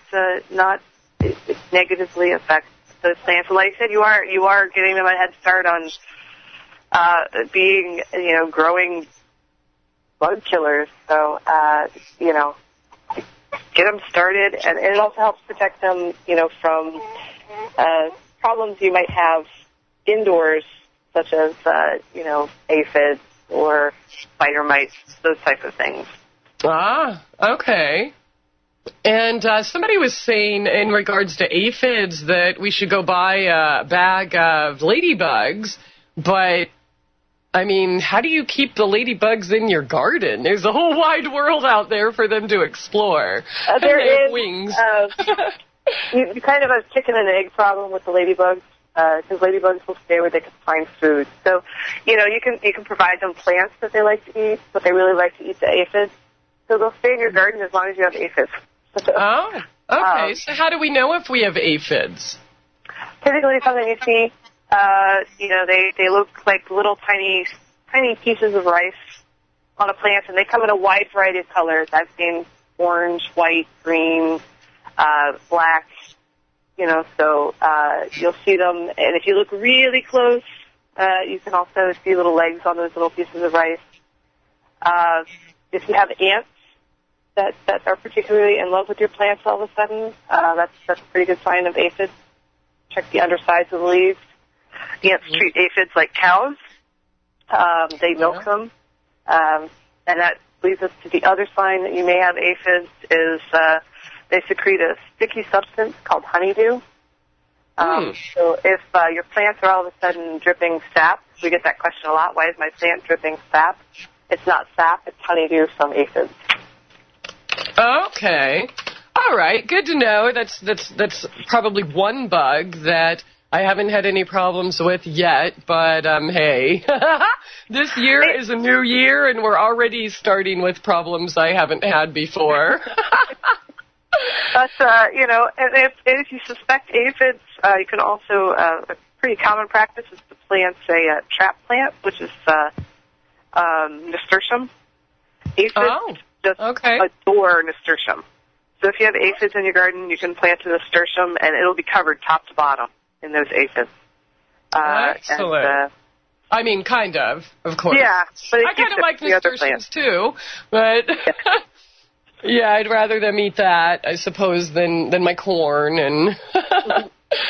negatively affect those plants. Like I said, you are getting them a head start on being, growing bug killers. So, get them started, and it also helps protect them, from problems you might have indoors, such as, aphids or spider mites, those types of things. Ah, okay. And somebody was saying in regards to aphids that we should go buy a bag of ladybugs, but, I mean, how do you keep the ladybugs in your garden? There's a whole wide world out there for them to explore. There is wings. You kind of have a chicken and egg problem with the ladybugs, because ladybugs will stay where they can find food. So, you can provide them plants that they like to eat, but they really like to eat the aphids. So they'll stay in your garden as long as you have aphids. Oh, okay. So how do we know if we have aphids? Typically something you see, they look like little tiny pieces of rice on a plant, and they come in a wide variety of colors. I've seen orange, white, green, black, so you'll see them. And if you look really close, you can also see little legs on those little pieces of rice. If you have ants that are particularly in love with your plants all of a sudden, that's a pretty good sign of aphids. Check the undersides of the leaves. Ants treat aphids like cows. They milk them. And that leads us to the other sign that you may have aphids is they secrete a sticky substance called honeydew. So if your plants are all of a sudden dripping sap, we get that question a lot, why is my plant dripping sap? It's not sap, it's honeydew from aphids. Okay. All right. Good to know. That's probably one bug that I haven't had any problems with yet, but hey, this year is a new year, and we're already starting with problems I haven't had before. But, and if you suspect aphids, you can also, a pretty common practice is to plant a trap plant, which is nasturtium. Aphids adore nasturtium. So if you have aphids in your garden, you can plant a nasturtium, and it'll be covered top to bottom in those aphids. Excellent. And, I mean, kind of course. Yeah, but I kind of like nasturtiums too, but yeah, I'd rather them eat that, I suppose, than my corn and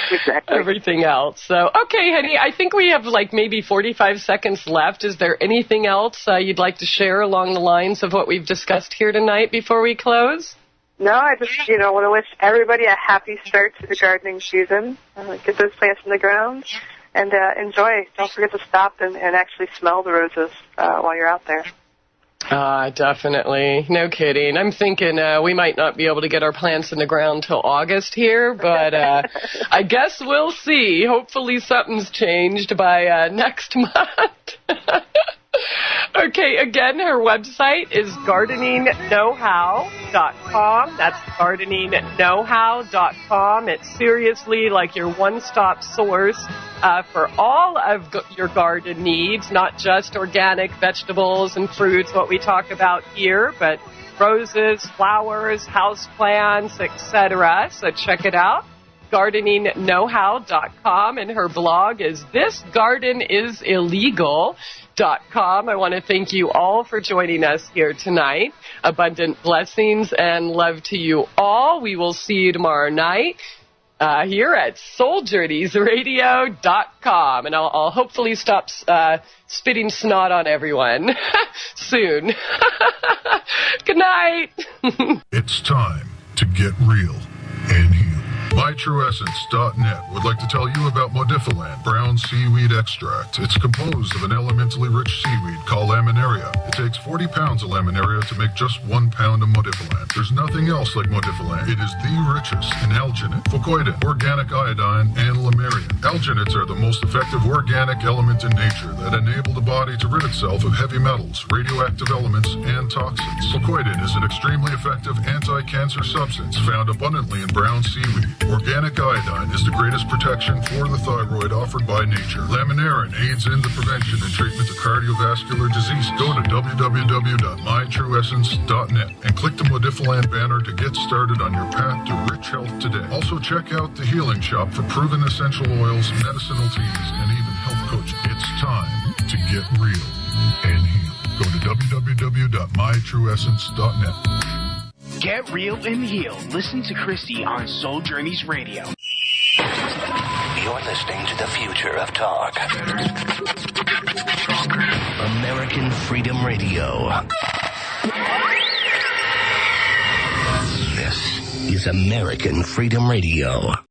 exactly. everything else. So, okay, honey, I think we have like maybe 45 seconds left. Is there anything else you'd like to share along the lines of what we've discussed here tonight before we close? No, I just, want to wish everybody a happy start to the gardening season. Get those plants in the ground and enjoy. Don't forget to stop and actually smell the roses while you're out there. Definitely. No kidding. I'm thinking we might not be able to get our plants in the ground till August here, but I guess we'll see. Hopefully something's changed by next month. Okay, again, her website is gardeningnowhow.com. That's gardeningnowhow.com. It's seriously like your one-stop source for all of your garden needs, not just organic vegetables and fruits, what we talk about here, but roses, flowers, houseplants, etc. So check it out. gardeningnowhow.com, and her blog is thisgardenisillegal.com. I want to thank you all for joining us here tonight. Abundant blessings and love to you all. We will see you tomorrow night here at souljourneysradio.com, and I'll hopefully stop spitting snot on everyone soon. Good night. It's time to get real and heal. MyTrueEssence.net would like to tell you about Modifiland brown seaweed extract. It's composed of an elementally rich seaweed called laminaria. It takes 40 pounds of laminaria to make just 1 pound of Modifiland. There's nothing else like Modifiland. It is the richest in alginate, fucoidin, organic iodine, and lamarian. Alginates are the most effective organic element in nature that enable the body to rid itself of heavy metals, radioactive elements, and toxins. Fucoidin is an extremely effective anti-cancer substance found abundantly in brown seaweed. Organic iodine is the greatest protection for the thyroid offered by nature. Laminarin aids in the prevention and treatment of cardiovascular disease. Go to www.mytrueessence.net and click the Modifiland banner to get started on your path to rich health today. Also check out the Healing Shop for proven essential oils, medicinal teas, and even health coaching. It's time to get real and heal. Go to www.mytrueessence.net. Get real and heal. Listen to Christie on Soul Journeys Radio. You're listening to the future of talk. American Freedom Radio. This is American Freedom Radio.